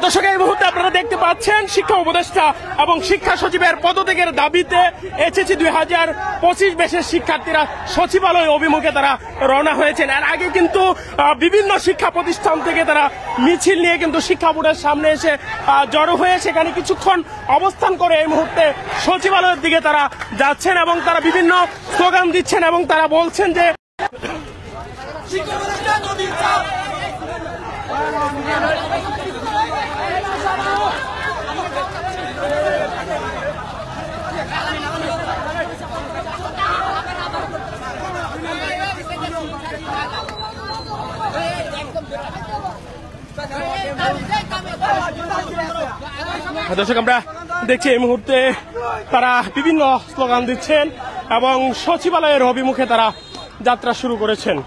দর্শক, এই মুহূর্তে আপনারা দেখতে পাচ্ছেন শিক্ষা উপদেষ্টা এবং শিক্ষা সচিবের পদত্যাগের দাবিতে এইচএসসি 2025 ব্যাচের শিক্ষার্থীরা সচিবালয় অভিমুখে তারা রওনা হয়েছেন। এর আগে কিন্তু বিভিন্ন শিক্ষা প্রতিষ্ঠান থেকে তারা মিছিল নিয়ে কিন্তু শিক্ষা বোর্ডের সামনে এসে জড়ো হয়ে সেখানে কিছুক্ষণ অবস্থান করে এই মুহূর্তে সচিবালয়ের দিকে তারা যাচ্ছেন এবং তারা বিভিন্ন স্লোগান দিচ্ছেন এবং তারা বলছেন যে দর্শক, আমরা দেখছি এই মুহূর্তে তারা বিভিন্ন স্লোগান দিচ্ছেন এবং সচিবালয়ের অভিমুখে তারা যাত্রা শুরু করেছেন।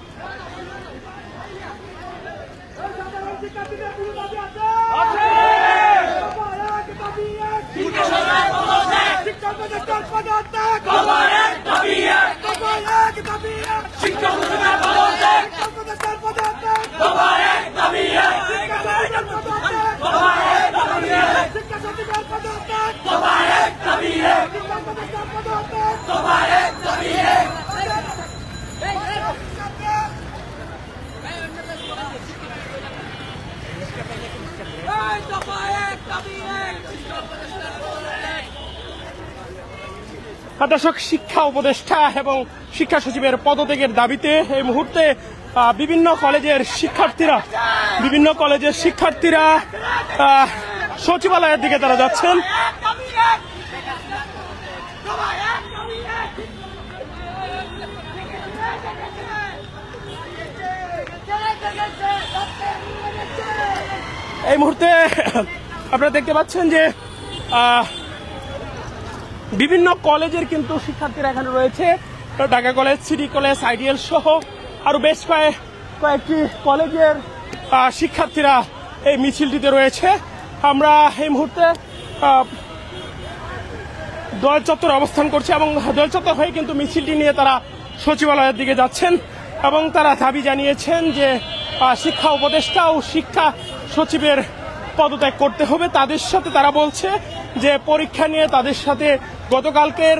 দর্শক, শিক্ষা উপদেষ্টা এবং শিক্ষা সচিবের পদত্যাগের দাবিতে এই মুহূর্তে বিভিন্ন কলেজের শিক্ষার্থীরা সচিবালয়ের দিকে তারা যাচ্ছেন। এই মুহূর্তে আপনারা দেখতে পাচ্ছেন যে বিভিন্ন কলেজের কিন্তু শিক্ষার্থীরা এখানে রয়েছে। Dhaka college, city college, ideal সহ আরো বেশ কয়েকটি কলেজের শিক্ষার্থীরা এই মিছিলটিতে রয়েছে। আমরা এই মুহূর্তে দোয়েল চত্বরে অবস্থান করছি এবং দোয়েল চত্বর হয়ে কিন্তু মিছিলটি নিয়ে তারা সচিবালয়ের দিকে যাচ্ছেন এবং তারা দাবি জানিয়েছেন যে শিক্ষা উপদেষ্টা ও শিক্ষা সচিবের পদত্যাগ করতে হবে। তাদের সাথে তারা বলছে যে পরীক্ষা নিয়ে তাদের সাথে গতকালকের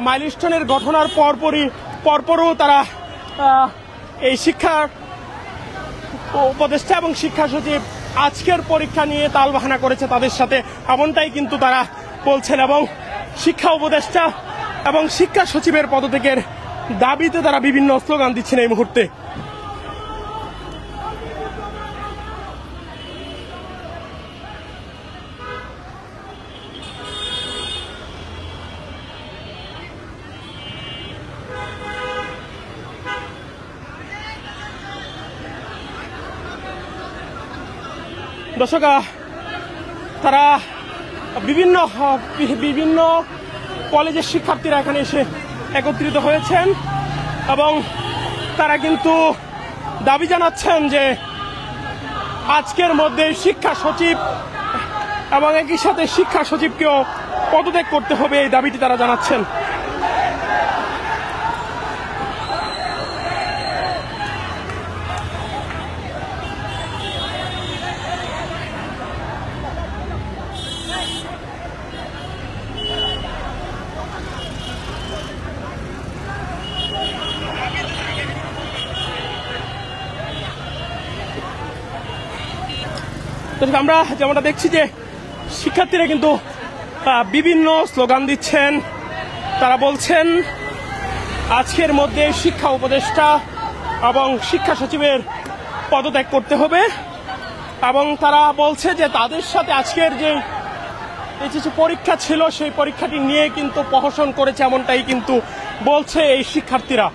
মাইলস্টোনের ঘটনার পরপরও তারা এই শিক্ষা উপদেষ্টা এবং শিক্ষা সচিব আজকের পরীক্ষা নিয়ে তালবাহানা করেছে তাদের সাথে, এমনটাই কিন্তু তারা বলছেন এবং শিক্ষা উপদেষ্টা এবং শিক্ষা সচিবের পদত্যাগের দাবিতে তারা বিভিন্ন স্লোগান দিচ্ছেন এই মুহূর্তে। দর্শক, তারা বিভিন্ন কলেজের শিক্ষার্থীরা এখানে এসে একত্রিত হয়েছেন এবং তারা কিন্তু দাবি জানাচ্ছেন যে আজকের মধ্যে শিক্ষা সচিব এবং একই সাথে শিক্ষা সচিবকেও পদত্যাগ করতে হবে, এই দাবিটি তারা জানাচ্ছেন। আমরা যেমনটা দেখছি যে শিক্ষার্থীরা কিন্তু বিভিন্ন স্লোগান দিচ্ছেন। তারা বলছেন আজকের মধ্যে শিক্ষা উপদেষ্টা এবং শিক্ষা সচিবের পদত্যাগ করতে হবে এবং তারা বলছে যে তাদের সাথে আজকের যে এইচএসসি পরীক্ষা ছিল সেই পরীক্ষাটি নিয়ে কিন্তু প্রহসন করেছে, এমনটাই কিন্তু বলছে এই শিক্ষার্থীরা।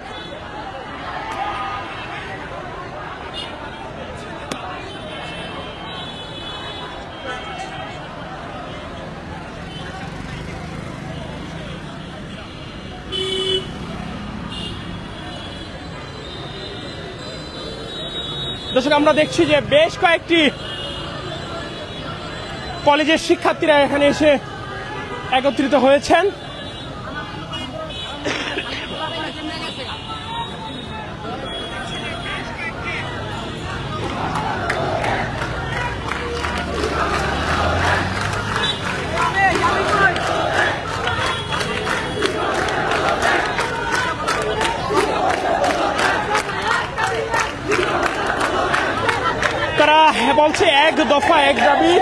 দর্শক, আমরা দেখছি যে বেশ কয়েকটি কলেজের শিক্ষার্থীরা এখানে এসে একত্রিত হয়েছেন। তারা বলছে এক দফা এক দাবি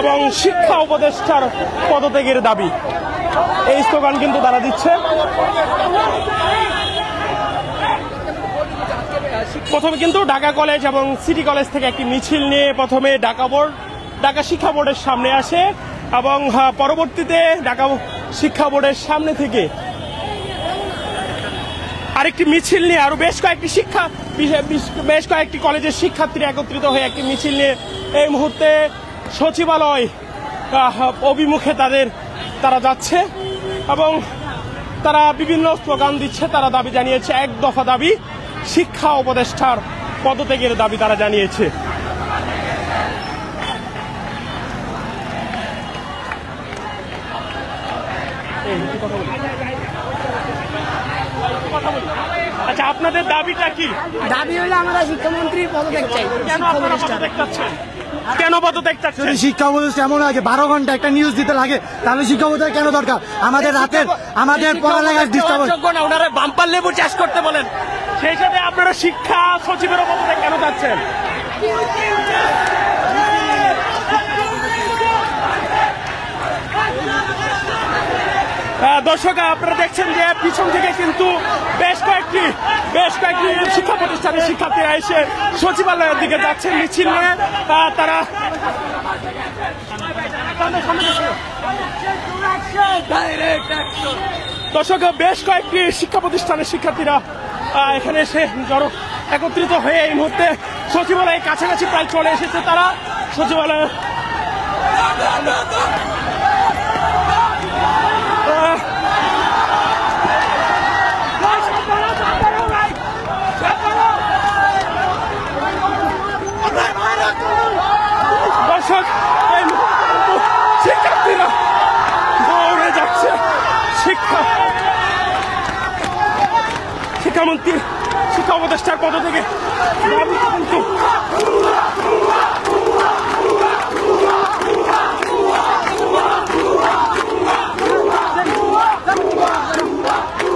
এবং শিক্ষা উপদেষ্টার পদত্যাগের দাবি, এই স্লোগান কিন্তু তারা দিচ্ছে। প্রথমে কিন্তু ঢাকা কলেজ এবং সিটি কলেজ থেকে একটি মিছিল নিয়ে প্রথমে ঢাকা শিক্ষা বোর্ডের সামনে আসে এবং পরবর্তীতে ঢাকা শিক্ষা বোর্ডের সামনে থেকে আরেকটি মিছিল নিয়ে আরো বেশ কয়েকটি কলেজের শিক্ষার্থীরা একত্রিত হয়ে একটি মিছিল নিয়ে এই মুহূর্তে সচিবালয় অভিমুখে তারা যাচ্ছে এবং তারা বিভিন্ন স্লোগান দিচ্ছে। তারা দাবি জানিয়েছে এক দফা দাবি, শিক্ষা উপদেষ্টার পদত্যাগের দাবি তারা জানিয়েছে। আচ্ছা, আপনাদের দাবিটা কি? দাবি হলো আমরা শিক্ষামন্ত্রীর পদত্যাগ চাই। কেন পদত্যাগ চাচ্ছেন? শিক্ষা উপদেষ্টা এমন আছে 12 ঘন্টা একটা নিউজ দিতে লাগে, তাহলে শিক্ষা উপদেষ্টা কেন দরকার? আমাদের পড়ালেখার ডিস্টার্ব। ওনারা বাম্পার লেবু চাষ করতে বলেন, সেই সাথে আপনারা শিক্ষা সচিবের পদত্যাগ কেন চাচ্ছেন? দর্শক, আপনারা দেখছেন যে পিছন থেকে কিন্তু বেশ কয়েকটি শিক্ষা প্রতিষ্ঠানের শিক্ষার্থীরা এসে সচিবালয়ের দিকে যাচ্ছেন মিছিল নিয়ে। তারা দর্শক, বেশ কয়েকটি শিক্ষা প্রতিষ্ঠানের শিক্ষার্থীরা এখানে এসে একত্রিত হয়ে এই মুহূর্তে সচিবালয়ের কাছাকাছি প্রায় চলে এসেছে। তারা সচিবালয়ে দর্শক, এই শিক্ষার্থীরা দৌড়ে যাচ্ছে শিক্ষামন্ত্রীর শিক্ষা উপদেষ্টার পদ থেকে কিন্তু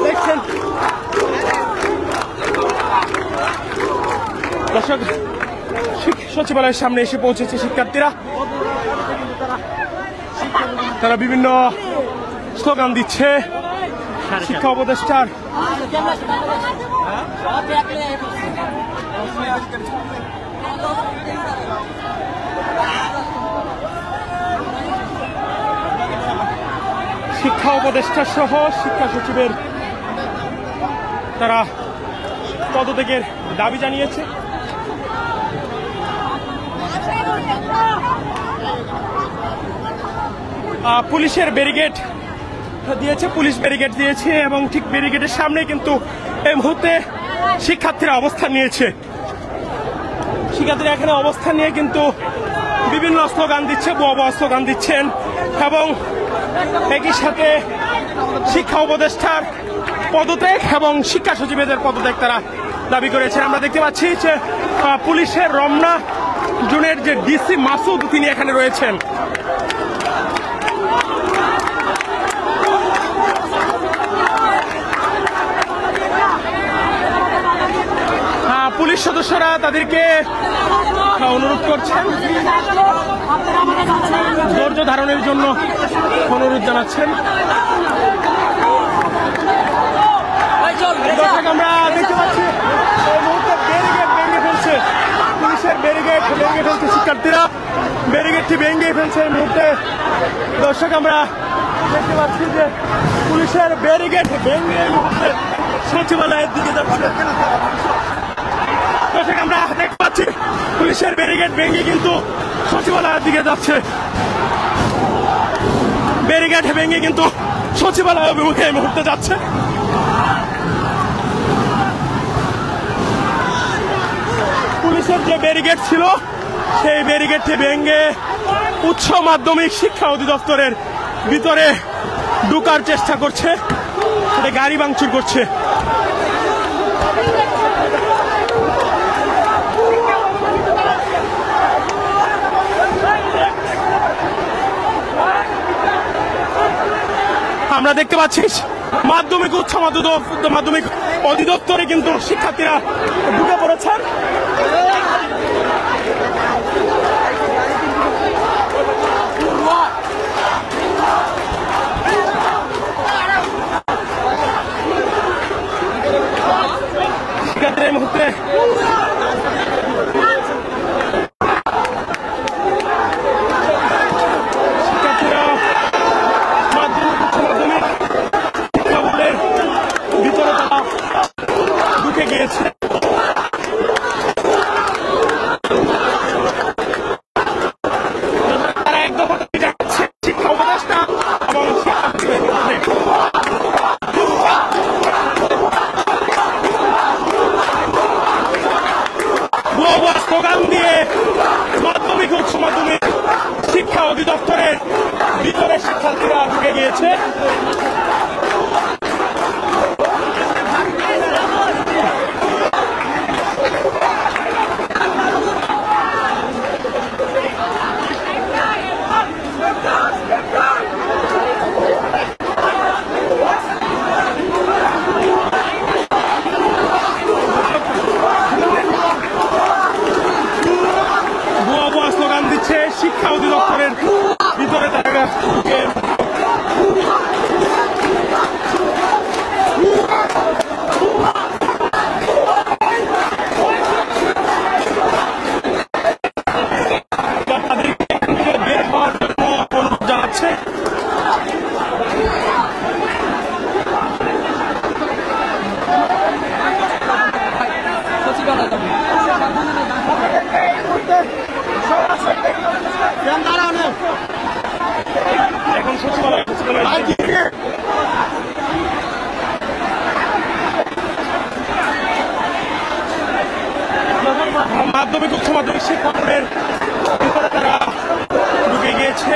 দেখছেন। দর্শক, সচিবালয়ের সামনে এসে পৌঁছেছে শিক্ষার্থীরা। তারা বিভিন্ন স্লোগান দিচ্ছে শিক্ষা উপদেষ্টার। শিক্ষা উপদেষ্টা সহ শিক্ষা সচিবের তারা পদত্যাগের দাবি জানিয়েছে। পুলিশের ব্যারিকেড দিয়েছে এবং ঠিক ব্যারিকেডের সামনে কিন্তু এই মুহূর্তে শিক্ষার্থীরা অবস্থান নিয়েছে। শিক্ষার্থীরা এখানে অবস্থান নিয়ে কিন্তু বিভিন্ন স্লোগান দিচ্ছে, স্লোগান দিচ্ছেন এবং একই সাথে শিক্ষা উপদেষ্টার পদত্যাগ এবং শিক্ষা সচিবের পদত্যাগ তারা দাবি করেছেন। আমরা দেখতে পাচ্ছি যে পুলিশের রমনা জোনের যে ডিসি মাসুদ তিনি এখানে রয়েছেন। পুলিশ সদস্যরা তাদেরকে অনুরোধ করছেন, ধৈর্য ধারণের জন্য অনুরোধ জানাচ্ছেন। আমরা দেখতে পাচ্ছি এই মুহূর্তে ব্যারিকেড ভেঙে ফেলছে, পুলিশের ব্যারিকেড ভেঙে ফেলছে শিক্ষার্থীরা, ব্যারিকেডটি ভেঙে ফেলছে এই মুহূর্তে। দর্শক, আমরা দেখতে পাচ্ছি যে পুলিশের ব্যারিকেড ভেঙে এই মুহূর্তে সচিবালয়ের দিকে যাচ্ছে। দর্শক, আমরা দেখতে পাচ্ছি পুলিশের ব্যারিকেড ভেঙে কিন্তু সচিবালয়ের দিকে যাচ্ছে। ব্যারিকেড ভেঙে কিন্তু সচিবালয় অভিমুখে এই মুহূর্তে যাচ্ছে। পুলিশের যে ব্যারিকেড ছিল সেই ব্যারিকেডটি ভেঙে উচ্চ মাধ্যমিক শিক্ষা অধিদপ্তরের ভিতরে ঢোকার চেষ্টা করছে, গাড়ি ভাঙচুর করছে। আমরা দেখতে পাচ্ছি মাধ্যমিক উচ্চ মাধ্যমিক অধিদপ্তরে কিন্তু শিক্ষার্থীরা ঢুকে পড়েছেন। বের হওয়ার জন্য অনুরোধ জানাচ্ছে। এখন সচিবালয় মাধ্যমিক উচ্চ মাধ্যমিক শিক্ষকের ভিতরে তারা ঢুকে গিয়েছে।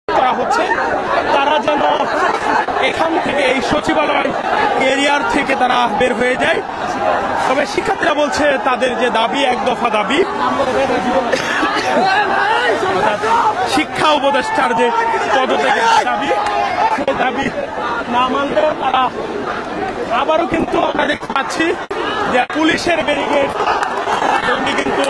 করা হচ্ছে তারা যেন এখান থেকে এই সচিবালয় এরিয়ার থেকে তারা বের হয়ে যায়। তবে শিক্ষার্থীরা বলছে তাদের যে দাবি, এক দফা দাবি, শিক্ষা উপদেষ্টার যে পদত্যাগের দাবি, সেই দাবি না মানলে তারা আবারও কিন্তু আমরা দেখতে পাচ্ছি যে পুলিশের ব্যারিকেড কিন্তু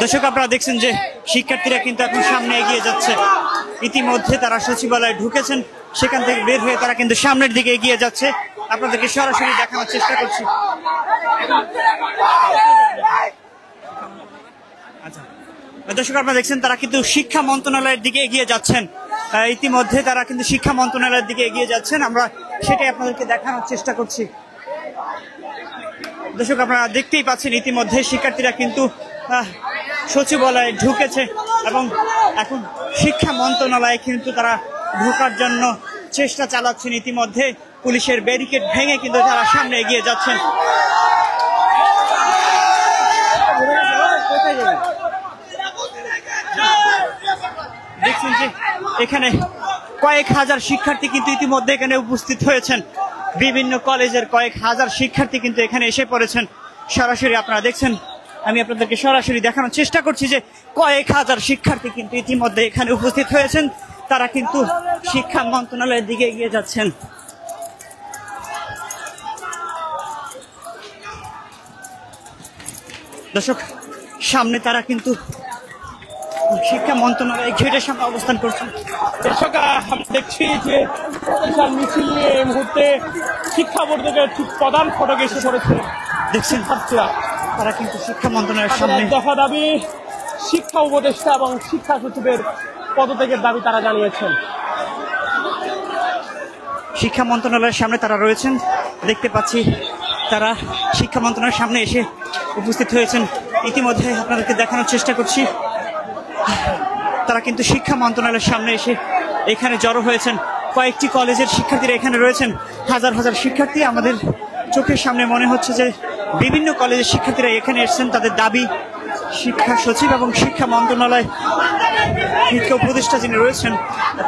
দর্শক, আপনারা দেখছেন যে শিক্ষার্থীরা কিন্তু এখন সামনে এগিয়ে যাচ্ছে। ইতিমধ্যে তারা সচিবালয়ে ঢুকেছেন, সেখান থেকে বের হয়ে তারা কিন্তু সামনের দিকে এগিয়ে যাচ্ছে। আপনাদেরকে সরাসরি দেখানোর চেষ্টা করছি। দর্শক, আপনারা দেখছেন তারা কিন্তু শিক্ষা মন্ত্রণালয়ের দিকে এগিয়ে যাচ্ছেন। ইতিমধ্যে তারা কিন্তু শিক্ষা মন্ত্রণালয়ের দিকে এগিয়ে যাচ্ছেন, আমরা সেটাই আপনাদেরকে দেখানোর চেষ্টা করছি। দর্শক, আপনারা দেখতেই পাচ্ছেন ইতিমধ্যে শিক্ষার্থীরা কিন্তু সচিবালয়ে ঢুকেছে এবং এখন শিক্ষা মন্ত্রণালয়ে কিন্তু তারা ঢোকার জন্য চেষ্টা চালাচ্ছেন। ইতিমধ্যে পুলিশের ব্যারিকেড ভেঙে কিন্তু তারা সামনে এগিয়ে যাচ্ছেন। দেখছেন যে এখানে কয়েক হাজার শিক্ষার্থী কিন্তু ইতিমধ্যে এখানে উপস্থিত হয়েছেন। বিভিন্ন কলেজের কয়েক হাজার শিক্ষার্থী কিন্তু এখানে এসে পড়েছেন। সরাসরি আপনারা দেখছেন, আমি আপনাদেরকে সরাসরি দেখানোর চেষ্টা করছি যে কয়েক হাজার শিক্ষার্থী কিন্তু ইতিমধ্যে এখানে উপস্থিত হয়েছেন। তারা কিন্তু শিক্ষা মন্ত্রণালয়ের দিকে এগিয়ে যাচ্ছেন। দর্শক, সামনে তারা কিন্তু শিক্ষা মন্ত্রণালয় গেটের সামনে অবস্থান করছেন। দর্শক, আমরা দেখছি যে বিশাল মিছিল নিয়ে এই মুহূর্তে শিক্ষা বোর্ডের ঠিক প্রধান ফটকে এসে পড়েছে। দেখছেন ছাত্রীরা তারা কিন্তু শিক্ষা মন্ত্রণালয়ের সামনে দফা দাবি, শিক্ষা উপদেষ্টা এবং শিক্ষা সচিবের পদত্যাগের দাবি তারা জানিয়েছেন। শিক্ষা মন্ত্রণালয়ের সামনে তারা রয়েছেন, দেখতে পাচ্ছি তারা শিক্ষা মন্ত্রণালয়ের সামনে এসে উপস্থিত হয়েছেন। ইতিমধ্যে আপনাদেরকে দেখানোর চেষ্টা করছি, তারা কিন্তু শিক্ষা মন্ত্রণালয়ের সামনে এসে এখানে জড়ো হয়েছেন। কয়েকটি কলেজের শিক্ষার্থীরা এখানে রয়েছেন, হাজার হাজার শিক্ষার্থী। আমাদের চোখের সামনে মনে হচ্ছে যে বিভিন্ন কলেজের শিক্ষার্থীরা এখানে এসেছেন। তাদের দাবি শিক্ষা সচিব এবং শিক্ষা মন্ত্রণালয় শিক্ষা উপদেষ্টা যিনি রয়েছেন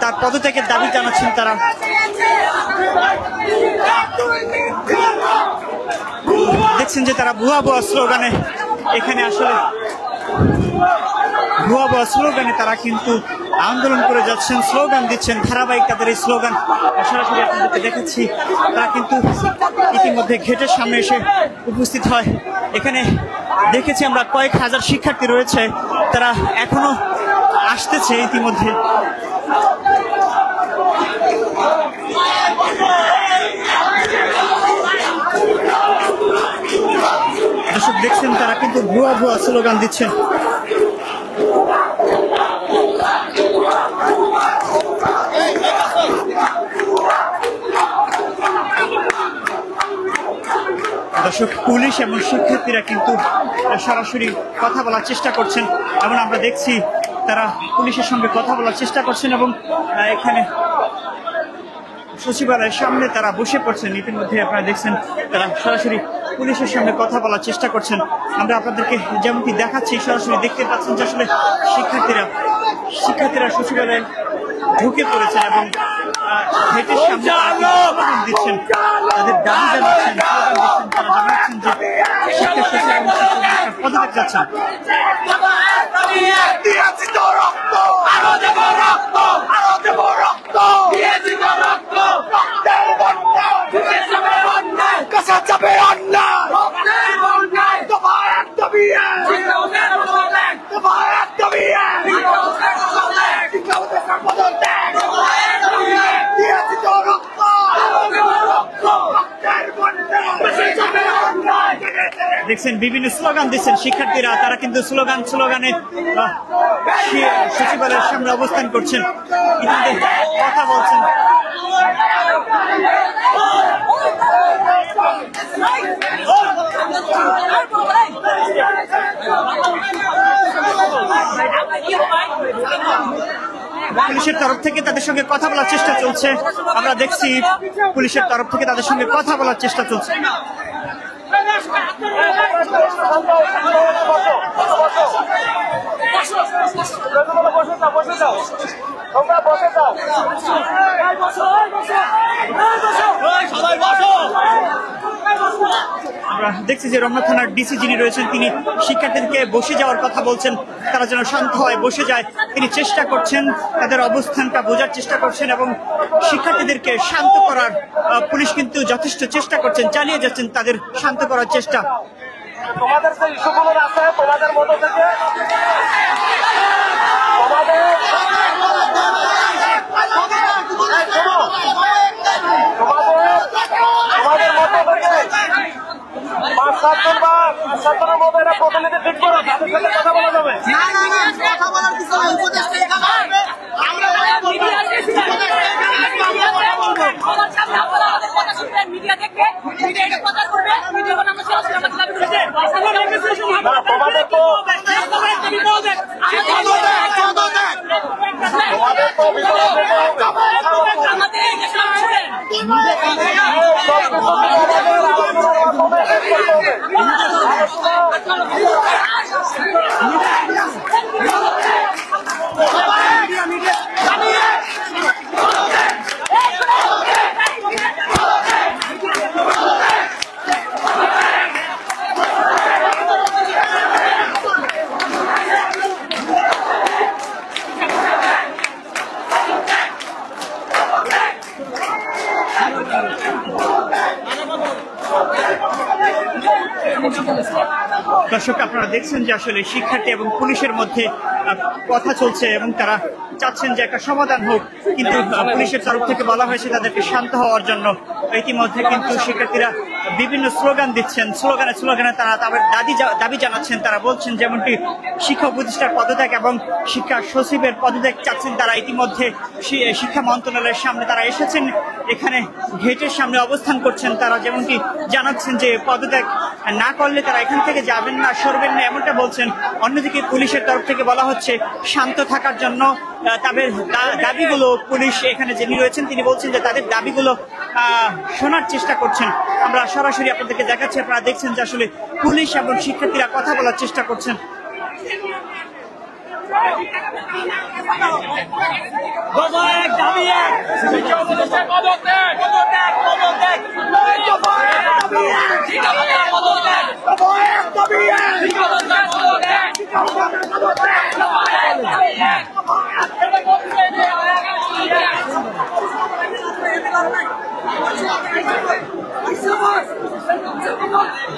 তার পদত্যাগের দাবি জানাচ্ছেন তারা। দেখছেন যে তারা ভুয়া ভুয়া স্লোগানে এখানে আসলে ভুয়া ভুয়া স্লোগানে তারা কিন্তু আন্দোলন করে যাচ্ছেন, স্লোগান দিচ্ছেন ধারাবাহিক। তাদের এই স্লোগান সরাসরি আপনাদেরকে দেখাচ্ছি। তারা কিন্তু ইতিমধ্যে গেটের সামনে এসে উপস্থিত হয়। এখানে দেখেছি আমরা কয়েক হাজার শিক্ষার্থী রয়েছে, তারা এখনো আসতেছে ইতিমধ্যে। দর্শক, দেখছেন তারা কিন্তু ভুয়া ভুয়া স্লোগান দিচ্ছেন। দর্শক, পুলিশ এবং শিক্ষার্থীরা কিন্তু সরাসরি কথা বলার চেষ্টা করছেন এবং আমরা দেখছি তারা পুলিশের সঙ্গে কথা বলার চেষ্টা করছেন এবং এখানে সচিবালয়ের সামনে তারা বসে পড়ছেন। ইতিমধ্যে আপনারা দেখছেন তারা সরাসরি পুলিশের সঙ্গে কথা বলার চেষ্টা করছেন। আমরা আপনাদেরকে যেমনটি দেখাচ্ছি, সরাসরি দেখতে পাচ্ছেন যে আসলে শিক্ষার্থীরা সচিবালয়ে ঢুকে পড়েছেন এবং গেটের সামনে স্লোগান দিচ্ছেন, তাদের দাবি জানাচ্ছেন, তারা জানাচ্ছেন যে শিক্ষা সচিব এবং শিক্ষা পদত্যাগ যাচ্ছেন। দেখছেন বিভিন্ন স্লোগান দিচ্ছেন শিক্ষার্থীরা, তারা কিন্তু স্লোগানে সচিবালয়ের সামনে অবস্থান করছেন, কথা বলছেন। পুলিশের তরফ থেকে তাদের সঙ্গে কথা বলার চেষ্টা চলছে, আমরা দেখছি পুলিশের তরফ থেকে তাদের সঙ্গে কথা বলার চেষ্টা চলছে। আমরা দেখছি যে রমনা থানার ডিসি যিনি রয়েছেন তিনি শিক্ষার্থীদেরকে বসে যাওয়ার কথা বলছেন, তারা যেন শান্ত হয় বসে যায়। তিনি চেষ্টা করছেন, তাদের অবস্থানটা বোঝার চেষ্টা করছেন এবং শিক্ষার্থীদেরকে শান্ত করার পুলিশ কিন্তু যথেষ্ট চেষ্টা করছেন, চালিয়ে যাচ্ছেন তাদের শান্ত করার চেষ্টা। তোমাদের যে ইস্যুগুলো আছে তোমাদের মতো থেকে তোমাদের মতো থেকে 5-7 জন বা 7জনের মতো এরা প্রতিনিধি ঠিক করো, তাদের সাথে কথা বলা যাবে। কথা বলার কিছু নাই, উপদেষ্টা এখানে আসবে, আমরা মিডিয়া দেখবে, মিডিয়া এটা প্রচার করবে, মিডিয়া বানানো সরাসরি আমাদের দাবি করেছে। তোমাদের তো আমাদের এই দেশে শুনেন দর্শক, আপনারা দেখছেন যে আসলে শিক্ষার্থী এবং পুলিশের মধ্যে কথা চলছে এবং তারা চাচ্ছেন যে একটা সমাধান হোক, কিন্তু পুলিশের তরফ থেকে বলা হয়েছে তাদেরকে শান্ত হওয়ার জন্য। ইতিমধ্যে কিন্তু শিক্ষার্থীরা বিভিন্ন স্লোগান দিচ্ছেন, স্লোগানে তারা তাদের দাবি জানাচ্ছেন। তারা বলছেন যেমনটি শিক্ষা উপদেষ্টার পদত্যাগ এবং শিক্ষা সচিবের পদত্যাগ চাচ্ছেন তারা। ইতিমধ্যে শিক্ষা মন্ত্রণালয়ের সামনে তারা এসেছেন, এখানে গেটের সামনে অবস্থান করছেন। তারা যেমনটি জানাচ্ছেন যে পদত্যাগ না করলে তারা এখান থেকে যাবেন না, সরবেন না, এমনটা বলছেন। অন্যদিকে পুলিশের তরফ থেকে বলা হচ্ছে শান্ত থাকার জন্য। তাদের দাবিগুলো, পুলিশ এখানে যিনি রয়েছেন তিনি বলছেন যে তাদের দাবিগুলো শোনার চেষ্টা করছেন। আমরা সরাসরি আপনাদেরকে দেখাচ্ছি, আপনারা দেখছেন যে আসলে পুলিশ এবং শিক্ষার্থীরা কথা বলার চেষ্টা করছেন।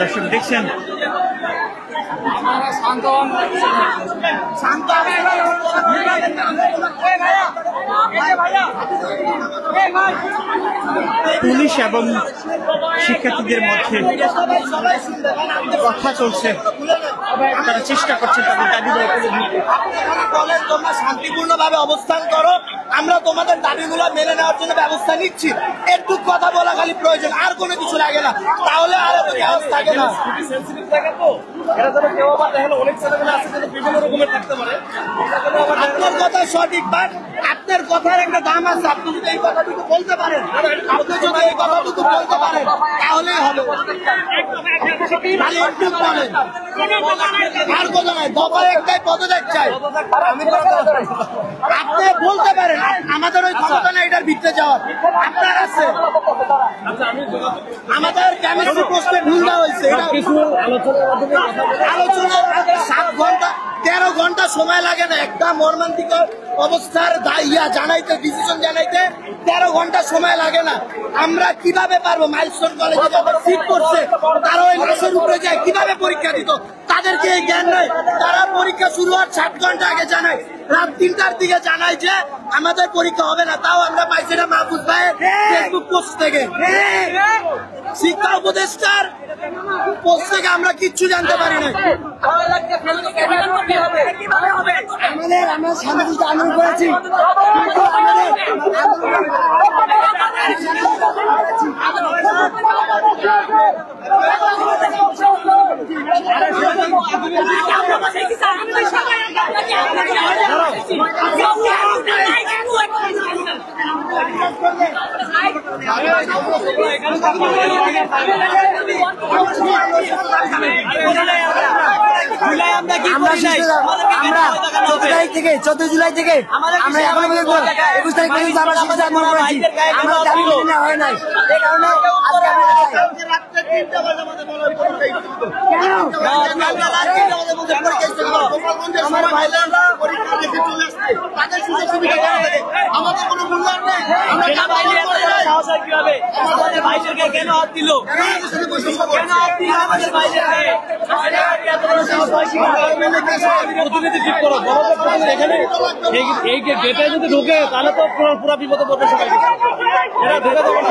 দর্শক দেখছেন পুলিশ এবং শিক্ষার্থীদের মধ্যে কথা চলছে, তারা চেষ্টা করছে তাদের দাবিগুলো বলেন তোমরা শান্তিপূর্ণ ভাবে অবস্থান করো, আমরা তোমাদের দাবিগুলো মেনে নেওয়ার জন্য ব্যবস্থা নিচ্ছি। একটু কথা বলা খালি প্রয়োজন, আর কোনো কিছু লাগে না, তাহলে আর এত গ্যাস থাকে না। আপনার কথা সঠিক, বাট আপনার কথার একটা দাম আছে। আপনি যদি এই কথাটুকু বলতে পারেন, আপনি যদি এই কথাটুকু বলতে পারেন তাহলেই হবে। একটু বলেন, আর কথা নয়, দফা একটাই পদত্যাগ চাই। আপনি বলতে পারেন, আমাদের ওই ক্ষমতা না এটার ভিতরে যাওয়ার, আপনার আছে। আমাদের কেমিস্ট্রি পোস্টে ভুল দেওয়া হয়েছে, আলোচনা 7 ঘন্টা 13 ঘন্টা সময় লাগে না একটা মর্মান্তিক অবস্থার জানাইতে, ডিসিশন জানাইতে 13 ঘন্টা সময় লাগে না। আমরা কিভাবে পারবো? মাইলস্টোন কলেজে যাদের সিট করছে তারা ওই লাশের উপরে যায়, কিভাবে পরীক্ষা দিত? তাদেরকে এই জ্ঞান নয়। তারা পরীক্ষা শুরু হওয়ার 7 ঘন্টা আগে জানায়, রাত 3টার দিকে জানায় যে আমাদের পরীক্ষা হবে না। তাও আমরা পাইছি না মাহফুজ ভাইয়ের ফেসবুক পোস্ট থেকে। শিক্ষা উপদেষ্টার পোস্ট থেকে আমরা কিচ্ছু জানতে পারি না। আমরা শান্তিতে আন্দোলন করেছি, আমরা 14 জুলাই থেকে আমরা এখনো পর্যন্ত 21 তারিখ পর্যন্ত আমরা শিশু আন্দোলন করেছি। আমরা দাবি মেনে নেওয়া হয় নাই, এই কারণে আজকে আমরা তাদের সুযোগ সুবিধা দেওয়া হবে। আমাদের কোনো মূল্যায়ন নেই। আমরা কেন আমাদের ভাইদেরকে কেন হাত দিল? কেন হাত দিল আমাদের ভাইদেরকে? প্রতিনিধি ঠিক করো, এখানে এই গেটে যদি ঢুকে তাহলে তো পুরো বিপদে পড়বে সবাই। এরা ঢুকে দেবো না।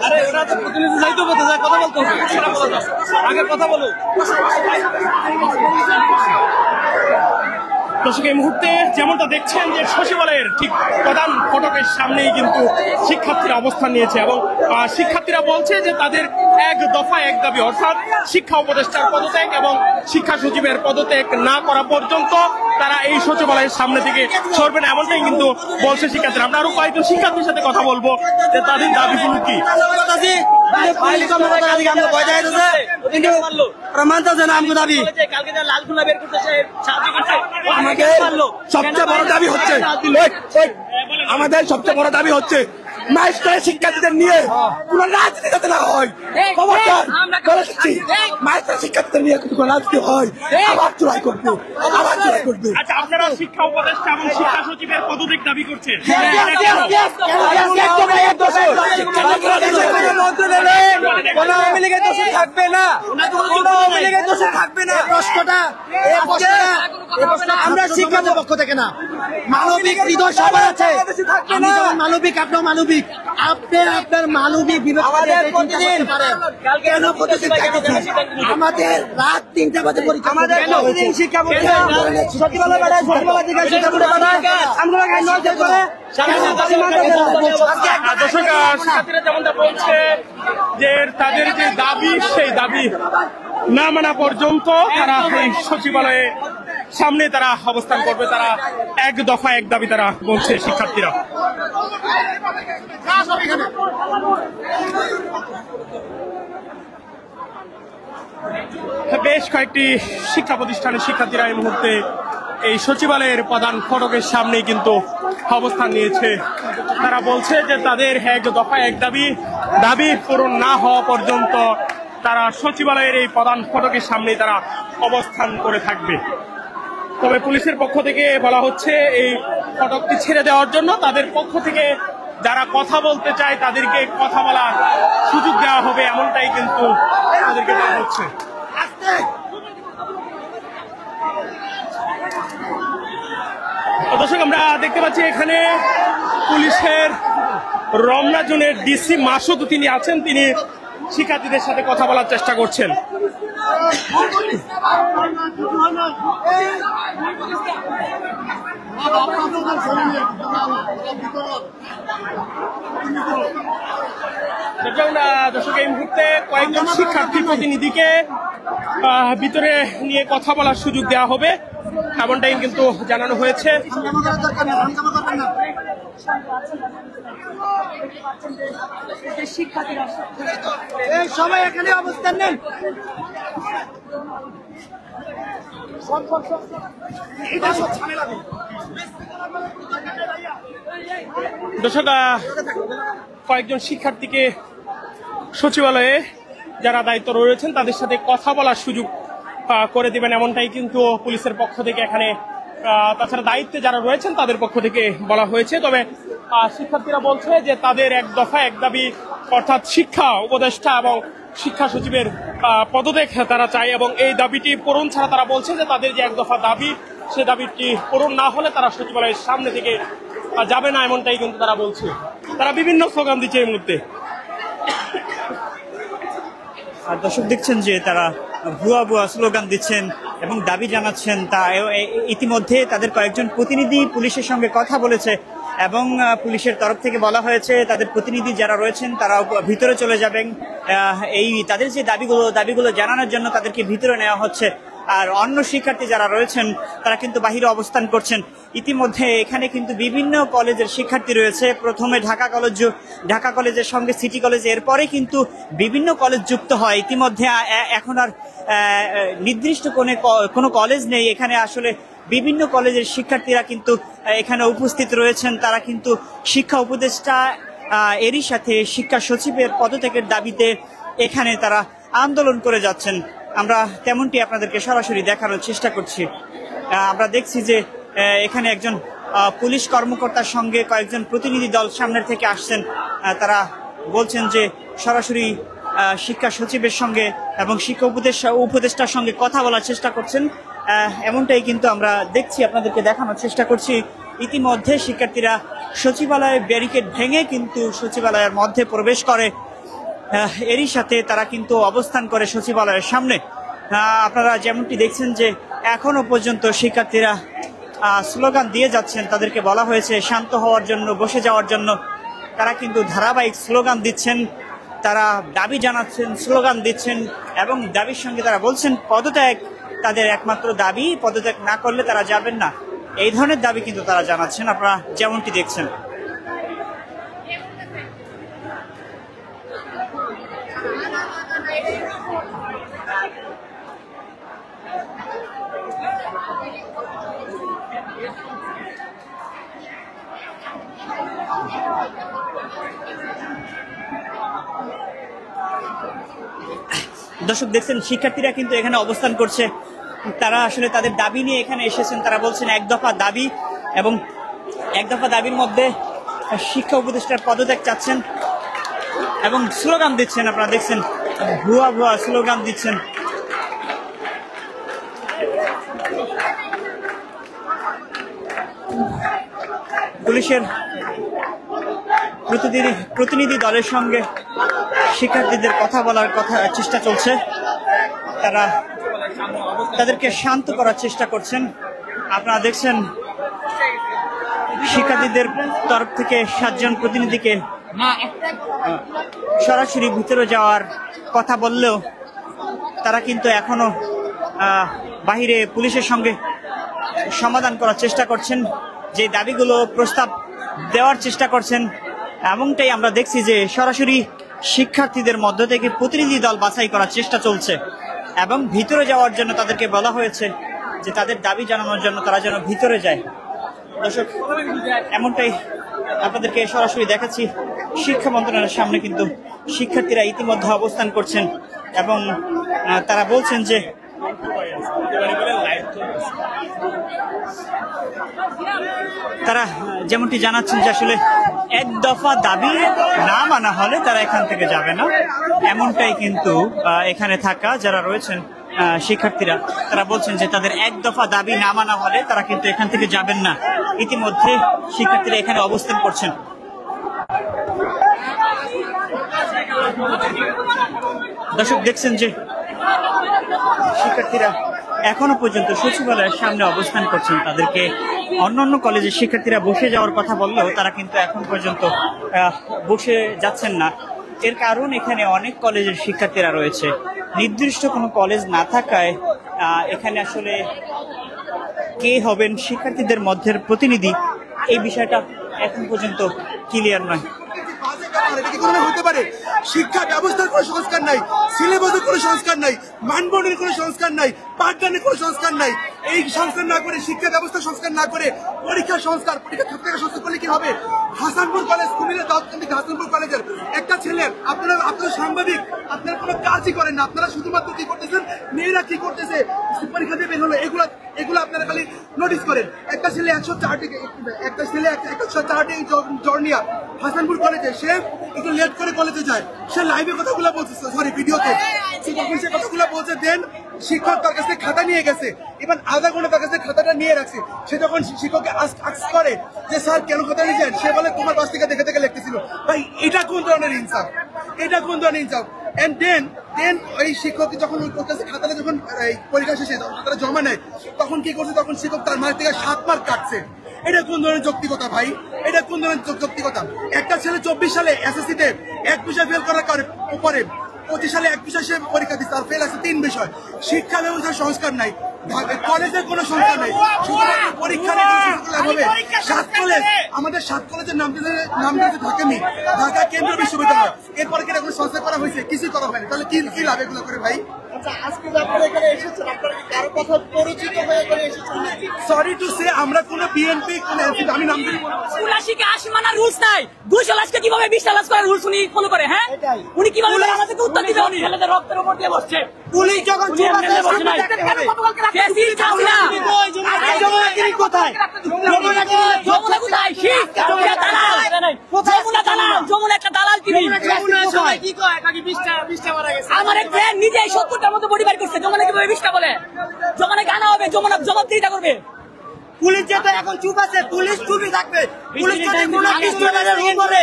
আরে ওরা তো প্রতিনিধি যাইতে বলতে যায়, কথা বলতে হবে, সেটা বলো না, আগে কথা বলো। দর্শক, এই মুহূর্তে যেমনটা দেখছেন যে সচিবালয়ের ঠিক প্রধান ফটকের সামনেই কিন্তু শিক্ষার্থীরা অবস্থান নিয়েছে এবং শিক্ষার্থীরা বলছে যে তাদের এক দফা এক দাবি, অর্থাৎ শিক্ষা উপদেষ্টার পদত্যাগ এবং শিক্ষা সচিবের পদত্যাগ না করা পর্যন্ত তারা এই সচিবালয়ের সামনে থেকে সরবে না, এমনটাই কিন্তু বলছে শিক্ষার্থীরা। আমরা আরো কয়েকজন শিক্ষার্থীর সাথে কথা বলবো যে তাদের দাবিগুলো কি। আমাদের সবচেয়ে বড় দাবি হচ্ছে মাস্টারের শিক্ষার্থীদের নিয়ে কোন রাজনীতি যাতে না হয়। মাস্টারের শিক্ষার্থীদের নিয়ে কোন রাজনীতি হয়, আবার চূড়াই করবে, আবার চূড়াই করবে। আচ্ছা, আপনারা শিক্ষা উপদেষ্টা এবং শিক্ষা সচিবের পদত্যাগ দাবি করছেন? থাকবে না, থাকবে না। আমরা শিক্ষার্থীর পক্ষ থেকে না, মানবিক হৃদয় সবার আছে। আমি যেমন মানবিক, আপনিও মানবিক। আপনি আপনার মানবিক বিরোধী কেন প্রতিদিন চাইতেছেন? আমাদের রাত 3টা বাজে পরীক্ষা, আমাদের শিক্ষা সচিবালয় পাঠায়, সচিবালয় থেকে শিক্ষা বোর্ডে পাঠায়, আমরা শিক্ষার্থীরা যেমনটা বলছে যে তাদের যে দাবি, সেই দাবি না মানা পর্যন্ত তারা এই সচিবালয়ে সামনে তারা অবস্থান করবে। তারা এক দফা এক দাবি তারা বলছে শিক্ষার্থীরা। বেশ কয়েকটি শিক্ষা প্রতিষ্ঠানের শিক্ষার্থীরা এই মুহূর্তে এই সচিবালয়ের প্রধান ফটকের সামনে কিন্তু অবস্থান নিয়েছে। তারা বলছে যে তাদের এক দফা এক দাবি পূরণ না হওয়া পর্যন্ত তারা সচিবালয়ের এই প্রধান ফটকের সামনে তারা অবস্থান করে থাকবে। তবে পুলিশের পক্ষ থেকে বলা হচ্ছে এই ফটকটি ছেড়ে দেওয়ার জন্য। তাদের পক্ষ থেকে যারা কথা বলতে চায় তাদেরকে কথা বলার সুযোগ দেওয়া হবে, এমনটাই কিন্তু তাদেরকে বলা হচ্ছে। দর্শক, আমরা দেখতে পাচ্ছি এখানে পুলিশের রমনা জোনের ডিসি মাসুদ তিনি আছেন, তিনি শিক্ষার্থীদের সাথে কথা বলার চেষ্টা করছেন। দর্শক, এই মুহূর্তে কয়েকজন শিক্ষার্থী প্রতিনিধিকে ভিতরে নিয়ে কথা বলার সুযোগ দেওয়া হবে, এমনটাই কিন্তু জানানো হয়েছে। সবাই এখানে অবস্থান নেন। দর্শক, কয়েকজন শিক্ষার্থীকে সচিবালয়ে যারা দায়িত্ব রয়েছেন তাদের সাথে কথা বলার সুযোগ করে দিবেন, এমনটাই কিন্তু পুলিশের পক্ষ থেকে এখানে তাছাড়া দায়িত্বে যারা রয়েছেন তাদের পক্ষ থেকে বলা হয়েছে। তবে শিক্ষার্থীরা বলছে যে তাদের এক দফা এক দাবি, অর্থাৎ শিক্ষা উপদেষ্টা এবং শিক্ষা সচিবের পদত্যাগ তারা চায় এবং এই দাবিটি পূরণ ছাড়া তারা বলছে যে তাদের যে এক দফা দাবি, সে দাবিটি পূরণ না হলে তারা সচিবালয়ের সামনে থেকে যাবে না, এমনটাই কিন্তু তারা বলছে। তারা বিভিন্ন স্লোগান দিচ্ছে এই মুহূর্তে। আর দর্শক দেখছেন যে তারা ভুয়া ভুয়া স্লোগান দিচ্ছেন এবং দাবি জানাচ্ছেন। তা ইতিমধ্যে তাদের কয়েকজন প্রতিনিধি পুলিশের সঙ্গে কথা বলেছে এবং পুলিশের তরফ থেকে বলা হয়েছে তাদের প্রতিনিধি যারা রয়েছেন তারা ভিতরে চলে যাবেন। এই তাদের যে দাবিগুলো জানানোর জন্য তাদেরকে ভিতরে নেওয়া হচ্ছে। আর অন্য শিক্ষার্থী যারা রয়েছেন তারা কিন্তু বাহিরে অবস্থান করছেন। ইতিমধ্যে এখানে কিন্তু বিভিন্ন কলেজের শিক্ষার্থী রয়েছে। প্রথমে ঢাকা কলেজের সঙ্গে সিটি কলেজ, এরপরে কিন্তু বিভিন্ন কলেজ যুক্ত হয়। ইতিমধ্যে এখন আর নির্দিষ্ট কোনো কলেজ নেই। এখানে আসলে বিভিন্ন কলেজের শিক্ষার্থীরা কিন্তু এখানে উপস্থিত রয়েছেন। তারা কিন্তু শিক্ষা উপদেষ্টা এরই সাথে শিক্ষা সচিবের পদত্যাগের দাবিতে এখানে তারা আন্দোলন করে যাচ্ছেন। আমরা তেমনটি আপনাদেরকে সরাসরি দেখানোর চেষ্টা করছি। আমরা দেখছি যে এখানে একজন পুলিশ কর্মকর্তার সঙ্গে কয়েকজন প্রতিনিধি দল সামনের থেকে আসছেন। তারা বলছেন যে সরাসরি শিক্ষা সচিবের সঙ্গে এবং শিক্ষা উপদেষ্টার সঙ্গে কথা বলার চেষ্টা করছেন। এমনটাই কিন্তু আমরা দেখছি, আপনাদেরকে দেখানোর চেষ্টা করছি। ইতিমধ্যে শিক্ষার্থীরা সচিবালয়ে ব্যারিকেড ভেঙে কিন্তু সচিবালয়ের মধ্যে প্রবেশ করে। এরই সাথে তারা কিন্তু অবস্থান করে সচিবালয়ের সামনে। আপনারা যেমনটি দেখছেন যে এখনো পর্যন্ত শিক্ষার্থীরা স্লোগান দিয়ে যাচ্ছেন। তাদেরকে বলা হয়েছে শান্ত হওয়ার জন্য, বসে যাওয়ার জন্য। তারা কিন্তু ধারাবাহিক স্লোগান দিচ্ছেন, তারা দাবি জানাচ্ছেন, স্লোগান দিচ্ছেন এবং দাবির সঙ্গে তারা বলছেন পদত্যাগ তাদের একমাত্র দাবি, পদত্যাগ না করলে তারা যাবেন না। এই ধরনের দাবি কিন্তু তারা জানাচ্ছেন, আপনারা যেমনটি দেখছেন। দর্শক দেখছেন শিক্ষার্থীরা কিন্তু এখানে অবস্থান করছে। তারা আসলে তাদের দাবি নিয়ে এখানে এসেছেন। তারা বলছেন এক দফা দাবি, এবং এক দফা দাবির মধ্যে শিক্ষা উপদেষ্টার পদত্যাগ চাচ্ছেন এবং স্লোগান দিচ্ছেন। আপনারা দেখছেন ভুয়া ভুয়া স্লোগান দিচ্ছেন। পুলিশের প্রতিনিধি দলের সঙ্গে শিক্ষার্থীদের কথা বলার চেষ্টা চলছে। তারা তাদেরকে শান্ত করার চেষ্টা করছেন। আপনারা দেখছেন শিক্ষার্থীদের তরফ থেকে 7 জন প্রতিনিধিকে সরাসরি ভিতরে যাওয়ার কথা বললেও তারা কিন্তু এখনো বাহিরে পুলিশের সঙ্গে সমাধান করার চেষ্টা করছেন, যে দাবিগুলো প্রস্তাব দেওয়ার চেষ্টা করছেন। এমনটাই আমরা দেখছি যে সরাসরি শিক্ষার্থীদের মধ্য থেকে প্রতিনিধি দল বাছাই করার চেষ্টা চলছে এবং ভিতরে যাওয়ার জন্য তাদেরকে বলা হয়েছে যে তাদের দাবি জানানোর জন্য তারা যেন ভিতরে যায়। দর্শক এমনটাই আপনাদেরকে সরাসরি দেখাচ্ছি। শিক্ষা মন্ত্রণালয়ের সামনে কিন্তু শিক্ষার্থীরা ইতিমধ্যে অবস্থান করছেন এবং তারা বলছেন যে তারা যেমনটি জানাচ্ছেন যে আসলে এক দফা দাবি না মানা হলে তারা এখান থেকে যাবে না। এমনটাই কিন্তু এখানে থাকা যারা রয়েছেন শিক্ষার্থীরা তারা বলছেন যে তাদের এক দফা দাবি না মানা হলে তারা কিন্তু এখান থেকে যাবেন না। ইতিমধ্যে শিক্ষার্থীরা এখানে অবস্থান করছেন। দর্শক দেখছেন যে শিক্ষার্থীরা এখনো পর্যন্ত সচিবালয়ের সামনে অবস্থান করছেন। তাদেরকে অন্যান্য কলেজের শিক্ষার্থীরা বসে যাওয়ার কথা বললেও তারা কিন্তু এখন পর্যন্ত বসে যাচ্ছেন না। এর কারণ এখানে অনেক কলেজের শিক্ষার্থীরা রয়েছে। নির্দিষ্ট কোনো কলেজ না থাকায় এখানে আসলে কে হবেন শিক্ষার্থীদের মধ্যে প্রতিনিধি, এই বিষয়টা এখন পর্যন্ত ক্লিয়ার নয়। হতে পারে শিক্ষা ব্যবস্থার কোনো সংস্কার নাই, সিলেবাসের কোনো সংস্কার নাই, মানবন্ধনের কোনো সংস্কার নাই, পাঠদানের কোনো সংস্কার নাই। এই সংস্কার না করে, শিক্ষা ব্যবস্থা সংস্কার না করে পরীক্ষা খাতা সংস্কার করলে কি হবে? হাসানপুর কলেজ, কুমিল্লা দাউদকান্দি হাসানপুর কলেজের একটা ছেলে, আপনারা সাংবাদিক, আপনারা কোনো কাজই করেন না। আপনারা শুধুমাত্র কি করতেছেন, মেয়েরা কি করতেছে পরীক্ষা দিয়ে বের হলো, এগুলো আপনারা খালি নোটিস করেন। একটা ছেলে 104টি জর্নিয়া হাসানপুর কলেজে, সে একটু লেট করে কলেজে যায়, সে লাইভে কথাগুলো বলছে, সরি ভিডিওতে, যখন সে কথাগুলো বলছে দেন শিক্ষক তার কাছে খাতা নিয়ে গেছে, এবার আধা ঘন্টা তার কাছে খাতাটা নিয়ে রাখছে। সে যখন শিক্ষককে আস্ক করে যে স্যার কেন খাতা নিয়েছেন, সে বলে তোমার বাস থেকে দেখে দেখে লিখতেছিল। ভাই এটা কোন ধরনের ইনসাফ? এটা কোন ধরনের ইনসাফ? এন্ড দেন ওই শিক্ষক যখন ওর কাছে খাতাটা যখন পরীক্ষা শেষে তারা জমা নেয়, তখন কি করছে, তখন শিক্ষক তার মার্ক থেকে 7 মার্ক কাটছে। এটা কোন ধরনের যৌক্তিকতা ভাই? এটা কোন ধরনের যৌক্তিকতা? একটা ছেলে 24 সালে এসএসসিতে 1 বিষয় ফেল করার পরে 25 সালে 1 বিষয় সে পরীক্ষা দিচ্ছে, তার ফেল আছে 3 বিষয়। শিক্ষা ব্যবস্থার সংস্কার নাই, কলেজের কোনো সংস্কার নাই, পরীক্ষা হবে। 7 কলেজ, আমাদের 7 কলেজের নাম দিয়েছে ঢাকা কেন্দ্রীয় বিশ্ববিদ্যালয়, এরপরে কি কোনো সংস্কার করা হয়েছে? কিছুই করা হয়নি। তাহলে কি লাভ এগুলো করে ভাই? আচ্ছা আজকে যে আপনারা এখানে এসেছেন আপনারা কি কারো কথা পরিচিত হয়ে এখানে এসেছেন নাকি? সরি টু সে আমরা কোনো বিএনপি কোনো এনসিপি আমি নাম ধরে বলবো ৮৯ কে ৮০ মানার রুলস নাই ২০০ লাখকে কিভাবে ২০ লাখ করার রুলস উনি ফলো করে হ্যাঁ এটাই। উনি কিভাবে আমাদেরকে উত্তর দিবে উনি ছেলেদের রক্তের উপর দিয়ে বসছে পুলিশ যখন চুপ আছে যমুনাগিরি কোথায় যমুনা কোথায় শীত যমুনা দালাল যমুনা দালাল যমুনা একটা দালাল তিনি কি কয় একাকি 20টা মারা গেছে আমার এক ফ্রেন্ড নিজে ৭০টার মতো বডি বাইর করছে যমুনা কিভাবে ২০টা বলে যমুনা গানা হবে যমুনা জবাবদিহিতা করবে পুলিশ যেটা এখন চুপ আছে পুলিশ চুপই থাকবে পুলিশ যদি কোনো পিস্তলের উপরে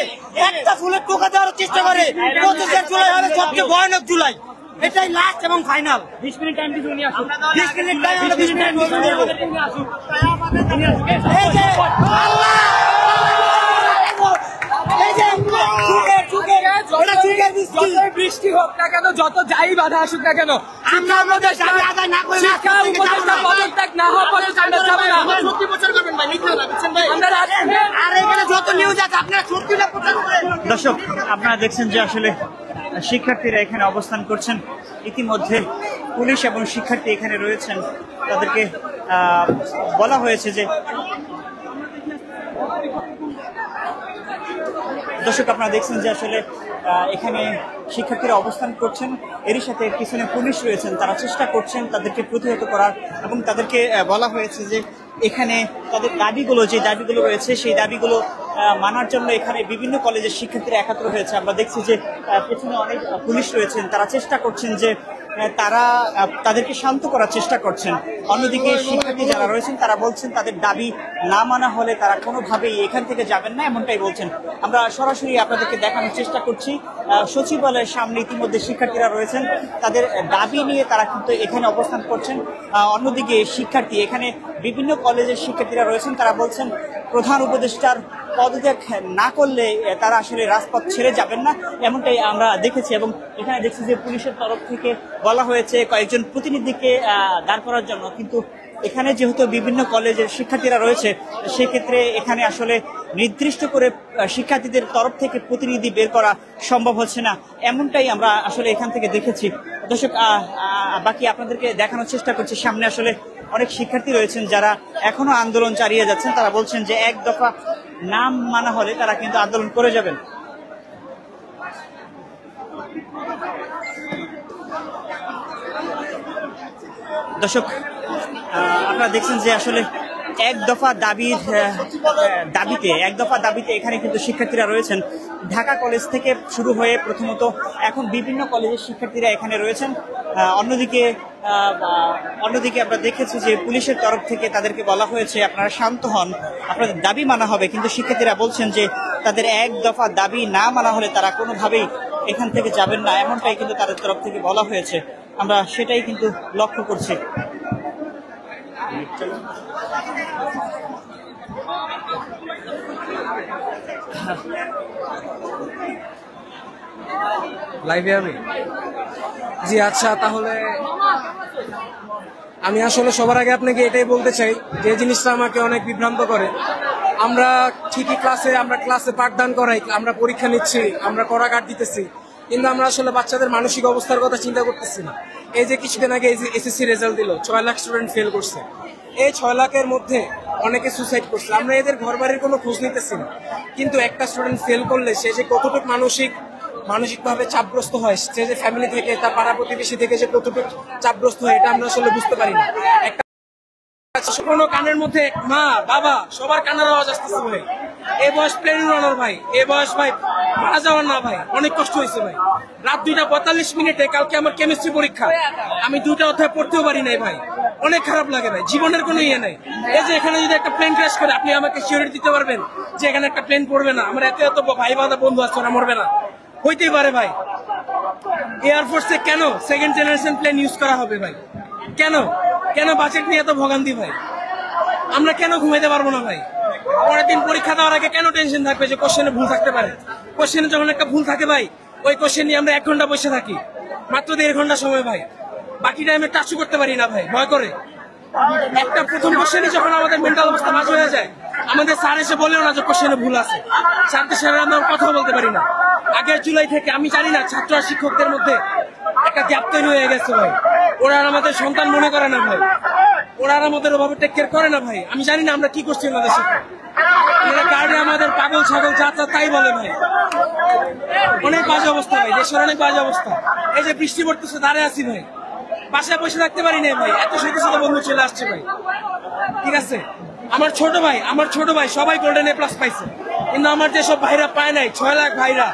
একটা ফুলের টোকা দেওয়ার চেষ্টা করে 25 জুলাই হবে সবচেয়ে ভয়ানক জুলাই এটাই লাস্ট এবং ফাইনাল 20 মিনিট টাইম দিতে উনি আসুন 20 মিনিট টাইম আমরা 20 মিনিট বলবো উনি আসুন এই যে আল্লাহ এই যে চুকের এটা চুকের বৃষ্টি বৃষ্টি হোক না কেন যত যাই বাধা আসুক না কেন আমরা আমাদের দাবি আদায় না করে শিক্ষা উপদেষ্টা পদত্যাগ না হওয়া পর্যন্ত আমরা যাবো না সত্যি প্রচার করবেন ভাই মিথ্যা না বুঝছেন ভাই আমরা আর এখানে যত নিউজ আছে আপনারা সত্যিটা প্রচার করেন দর্শক আপনারা দেখছেন যে আসলে শিক্ষার্থীরা এখানে অবস্থান করছেন ইতিমধ্যে পুলিশ এবং শিক্ষার্থী এখানে রয়েছেন তাদেরকে বলা হয়েছে যে দর্শক আপনারা দেখছেন যে আসলে এখানে শিক্ষার্থীরা অবস্থান করছেন এরই সাথে পিছনে পুলিশ রয়েছেন তারা চেষ্টা করছেন তাদেরকে প্রতিহত করার এবং তাদেরকে বলা হয়েছে যে এখানে তাদের দাবিগুলো যে দাবিগুলো রয়েছে সেই দাবিগুলো মানার জন্য এখানে বিভিন্ন কলেজের শিক্ষার্থীরা একাত্র হয়েছে আমরা দেখছি যে পেছনে অনেক পুলিশ রয়েছেন তারা চেষ্টা করছেন যে তারা তাদেরকে শান্ত করার চেষ্টা করছেন অন্যদিকে শিক্ষার্থী যারা রয়েছেন তারা বলছেন তাদের দাবি না মানা হলে তারা কোনোভাবেই এখান থেকে যাবেন না এমনটাই বলছেন আমরা সরাসরি আপনাদেরকে দেখানোর চেষ্টা করছি সচিবালয়ের সামনে ইতিমধ্যে শিক্ষার্থীরা রয়েছেন তাদের দাবি নিয়ে তারা কিন্তু এখানে অবস্থান করছেন অন্যদিকে শিক্ষার্থী এখানে বিভিন্ন কলেজের শিক্ষার্থীরা রয়েছেন তারা বলছেন প্রধান উপদেষ্টার পদত্যাগ না করলে তারা আসলে রাজপথ ছেড়ে যাবেন না এমনটাই আমরা দেখেছি এবং এখানে দেখছি যে পুলিশের তরফ থেকে বলা হয়েছে কয়েকজন প্রতিনিধিকে দাঁড় করার জন্য কিন্তু এখানে যেহেতু বিভিন্ন কলেজের শিক্ষার্থীরা রয়েছে সেক্ষেত্রে এখানে আসলে নির্দিষ্ট করে শিক্ষার্থীদের তরফ থেকে প্রতিনিধি বের করা সম্ভব হচ্ছে না এমনটাই আমরা আসলে এখান থেকে দেখেছি দর্শক বাকি আপনাদেরকে দেখানোর চেষ্টা করছি সামনে আসলে অনেক শিক্ষার্থী রয়েছেন যারা এখনো আন্দোলন চালিয়ে যাচ্ছেন তারা বলছেন যে এক দফা নাম মানা হলে তারা কিন্তু আন্দোলন করে যাবেন দর্শক আপনারা দেখছেন যে আসলে এক দফা দাবিতে এখানে কিন্তু শিক্ষার্থীরা রয়েছেন ঢাকা কলেজ থেকে শুরু হয়ে প্রথমত এখন বিভিন্ন কলেজের শিক্ষার্থীরা এখানে রয়েছেন অন্যদিকে আমরা দেখেছি যে পুলিশের তরফ থেকে তাদেরকে বলা হয়েছে আপনারা শান্ত হন আপনাদের দাবি মানা হবে কিন্তু শিক্ষার্থীরা বলছেন যে তাদের এক দফা দাবি না মানা হলে তারা কোনোভাবেই এখান থেকে যাবেন না এমনটাই কিন্তু তাদের তরফ থেকে বলা হয়েছে আমরা সেটাই কিন্তু লক্ষ্য করছি লাইভে আমি জি আচ্ছা তাহলে আমি আসলে সবার আগে আপনাকে এটাই বলতে চাই যে জিনিসটা আমাকে অনেক বিভ্রান্ত করে আমরা ঠিকই আমরা ক্লাসে পাঠদান করাই আমরা পরীক্ষা নিচ্ছি আমরা কড়াকাঠ দিতেছি কিন্তু আমরা আসলে বাচ্চাদের মানসিক অবস্থার কথা চিন্তা করতেছি না এই যে কিছুদিন আগে এসএসসি রেজাল্ট দিল 6 লাখ স্টুডেন্ট ফেল করছে এই 6 লাখের মধ্যে অনেকে সুসাইড করছে আমরা এদের ঘর বাড়ির কোনো খোঁজ নিতেছি না কিন্তু একটা স্টুডেন্ট ফেল করলে সে যে কতটুকু মানসিকভাবে চাপগ্রস্ত হয় সে যে ফ্যামিলি থেকে তার পাড়া প্রতিবেশী থেকে যে কতটুকু চাপগ্রস্ত হয় এটা আমরা আসলে বুঝতে পারি না একটা কোনো কানের মধ্যে মা বাবা সবার কানের আওয়াজ আসতেছে ভাই এই বয়স প্লেন উড়ানোর ভাই এই বয়স ভাই মারা যাওয়ার না ভাই অনেক কষ্ট হয়েছে ভাই রাত 2:45 মিনিটে কালকে আমার কেমিস্ট্রি পরীক্ষা আমি 2টা অধ্যায় পড়তেও পারি নাই ভাই অনেক খারাপ লাগে ভাই জীবনের কোনো ইয়ে নাই এই যে এখানে যদি একটা প্লেন ক্র্যাশ করে আপনি আমাকে সিওরিটি দিতে পারবেন যে এখানে একটা প্লেন পড়বে না আমার এত ভাই বাঁধা বন্ধু আছে ওরা মরবে না হইতেই পারে ভাই এয়ারফোর্সে কেন সেকেন্ড জেনারেশন প্লেন ইউজ করা হবে ভাই কেন বাজেট নিয়ে এত ভোগান্তি ভাই আমরা কেন ঘুমাইতে পারবো না ভাই পরের দিন পরীক্ষা দেওয়ার আগে কেন টেনশন থাকবে যে কোশ্চেনে ভুল থাকতে পারে কোশ্চেনে যখন একটা ভুল থাকে ভাই ওই কোশ্চেন নিয়ে আমরা 1 ঘন্টা বসে থাকি মাত্র 1.5 ঘন্টা সময় ভাই বাকি টাইমে টাচ করতে পারি না ভাই ভয় করে একটা প্রথম কোশ্চেনে যখন আমাদের মেন্টাল অবস্থা বাজ হয়ে যায় আমাদের স্যার এসে বলেও না যে কোশ্চেনে ভুল আছে স্যারদের সাথে আমরা কথা বলতে পারি না আগের জুলাই থেকে আমি জানি না ছাত্র আর শিক্ষকদের মধ্যে একটা গ্যাপ তৈরি হয়ে গেছে ভাই। ওরা আর আমাদের সন্তান মনে করে না ভাই, ওরা আর আমাদের ওভাবে টেক কেয়ার করে না ভাই। আমি জানি না আমরা কি করছি ওনাদের সাথে। গার্ডে আমাদের পাগল ছাগল যা তাই বলে ভাই। অনেক বাজে অবস্থা ভাই, দেশের অনেক বাজে অবস্থা। এই যে বৃষ্টি পড়তেছে, দাঁড়িয়ে আছি ভাই, বাসায় বসে থাকতে পারি না ভাই, এত শত শত বন্ধু চলে আসছে ভাই। ঠিক আছে, আমার ছোট ভাই সবাই গোল্ডেন এ প্লাস পাইছে, কিন্তু আমার যেসব ভাইরা পায় নাই, 6 লাখ ভাইরা,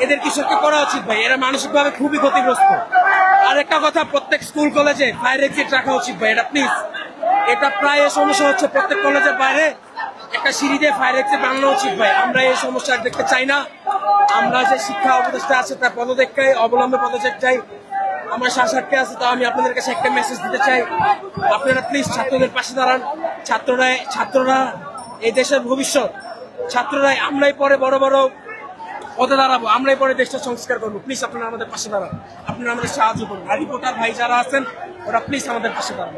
এদের কিছু একটা করা উচিত ভাই। এরা মানসিক ভাবে খুবই ক্ষতিগ্রস্ত। আর একটা কথা, প্রত্যেক স্কুল কলেজে ফায়ার এক্সিট রাখা উচিত ভাই, এটা প্লিজ। এটা প্রায় সমস্যা হচ্ছে, প্রত্যেক কলেজের বাইরে একটা সিঁড়ি দিয়ে ফায়ার এক্সিট বানানো উচিত ভাই। আমরা এই সমস্যা দেখতে চাই না। আমরা যে শিক্ষা উপদেষ্টা আছে তার পদত্যাগ অবলম্বে পদত্যাগ চাই। আমার শ্বাসকে আছে, তাও আমি আপনাদের কাছে একটা মেসেজ দিতে চাই, আপনারা প্লিজ ছাত্রদের পাশে দাঁড়ান। ছাত্ররা এই দেশের ভবিষ্যৎ, ছাত্ররাই আমরাই পরে বড় বড় পদে দাঁড়াবো, আমরাই পরে দেশটা সংস্কার করবো। প্লিজ আপনারা আমাদের পাশে দাঁড়ান, আপনারা আমাদের সাহায্য করুন। আর রিপোর্টার ভাই যারা আছেন ওরা প্লিজ আমাদের পাশে দাঁড়ান।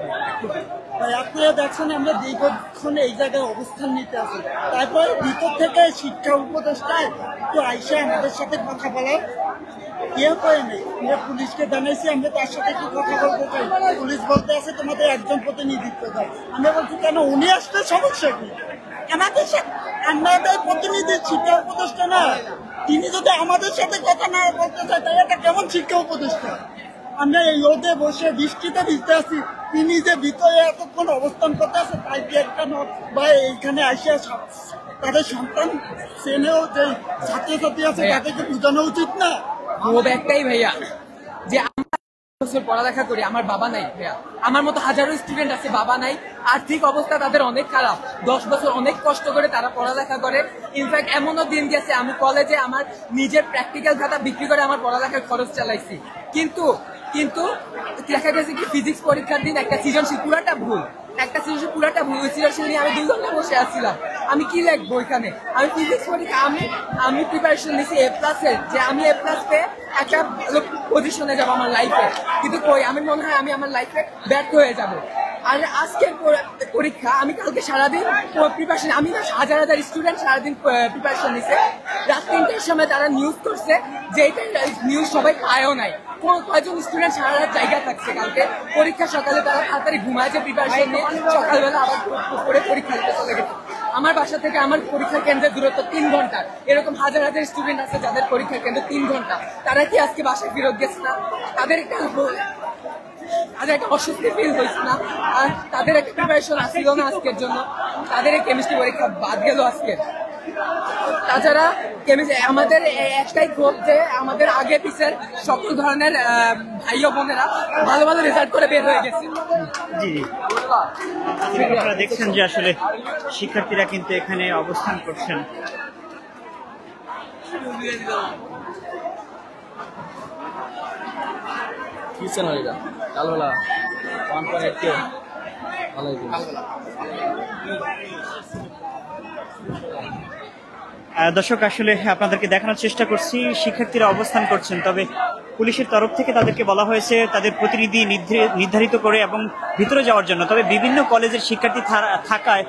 ভাই আপনারা দেখছেন আমরা দীর্ঘক্ষণ এই জায়গায় অবস্থান নিতে আসি, তারপরে ভিতর থেকে শিক্ষা উপদেষ্টায় একটু আইসে আমাদের সাথে কথা বলার ইয়ে করে নেই। আমরা পুলিশকে জানাইছি, আমরা তার সাথে একটু কথা বলতে চাই। পুলিশ বলতে আছে তোমাদের একজন প্রতিনিধিত্ব দেয়। আমরা বলছি কেন, উনি আসলে সমস্যা কি? আমাদের প্রতিনিধি শিক্ষা উপদেষ্টা না, তিনি যদি আমাদের সাথে কথা না বলতে চায় তাহলে এটা কেমন শিক্ষা উপদেষ্টা? আমরা এই রোদে বসে বৃষ্টিতে ভিজতে আছি, তিনি যে ভিতরে এতক্ষণ অবস্থান করতে আছে, তাই কি একটা বা এইখানে আসে তাদের সন্তান শ্রেণীও যে ছাত্রছাত্রী আছে তাদেরকে বোঝানো উচিত না? একটাই ভাইয়া, যে পড়ালেখা করি, আমার বাবা নাই ভাইয়া, আমার মতো হাজারো স্টুডেন্ট আছে, বাবা নাই, আর্থিক অবস্থা তাদের অনেক খারাপ, 10 বছর অনেক কষ্ট করে তারা পড়ালেখা করে। ইনফ্যাক্ট এমনও দিন গেছে আমি কলেজে আমার নিজের প্র্যাকটিক্যাল খাতা বিক্রি করে আমার পড়ালেখার খরচ চালাইছি। কিন্তু দেখা গেছে কি, ফিজিক্স পরীক্ষার দিন একটা সৃজনশীল পুরাটা ভুল, ওই সৃজনশীল নিয়ে আমি 2 ঘন্টা বসে আসছিলাম। আমি কি লিখবো ওইখানে? আমি ফিজিক্স পরীক্ষা আমি প্রিপারেশন নিয়েছি A+, যে আমি A+ পেয়ে একটা পজিশনে যাবো আমার লাইফে, কিন্তু কই, আমি মনে হয় আমি আমার লাইফে ব্যর্থ হয়ে যাবো। আর আজকের পরীক্ষা, আমি কালকে সারাদিন প্রিপারেশন, আমি না হাজার স্টুডেন্ট সারাদিন প্রিপারেশন নিছে। রাত 3টার সময় তারা নিউজ করছে যে এইটা নিউজ সবাই পায়ও নাই। কয়জন স্টুডেন্ট সারা রাত জায়গা থাকছে কালকে পরীক্ষা, সকালে তারা তাড়াতাড়ি ঘুমায় যে প্রিপারেশন নিয়ে সকালবেলা আবার করে পরীক্ষা দিতে চলে গেছে। আমার বাসা থেকে আমার পরীক্ষার কেন্দ্রের দূরত্ব 3 ঘন্টা। এরকম হাজার স্টুডেন্ট আছে যাদের পরীক্ষার কেন্দ্র 3 ঘন্টা। তারা কি আজকে বাসায় ফেরত গেছে না? তাদের একটা অস্বস্তি ফিল হয়েছে না? আর তাদের একটা প্রিপারেশন আসছিল না আজকের জন্য? তাদের এই কেমিস্ট্রি পরীক্ষা বাদ গেল আজকে। তাছাড়া আমাদের একটাই ক্ষোভ যে আমাদের আগে পিছের সকল ধরনের ভাই ও বোনেরা ভালো ভালো রেজাল্ট করে বের হয়ে গেছে। জি আপনারা দেখছেন যে আসলে শিক্ষার্থীরা কিন্তু এখানে অবস্থান করছেন। দর্শক, আসলে আপনাদেরকে দেখানোর চেষ্টা করছি শিক্ষার্থীরা অবস্থান করছেন, তবে পুলিশের তরফ থেকে তাদেরকে বলা হয়েছে তাদের প্রতিনিধি নির্ধারিত করে এবং ভিতরে যাওয়ার জন্য। তবে বিভিন্ন কলেজের শিক্ষার্থী থাকায়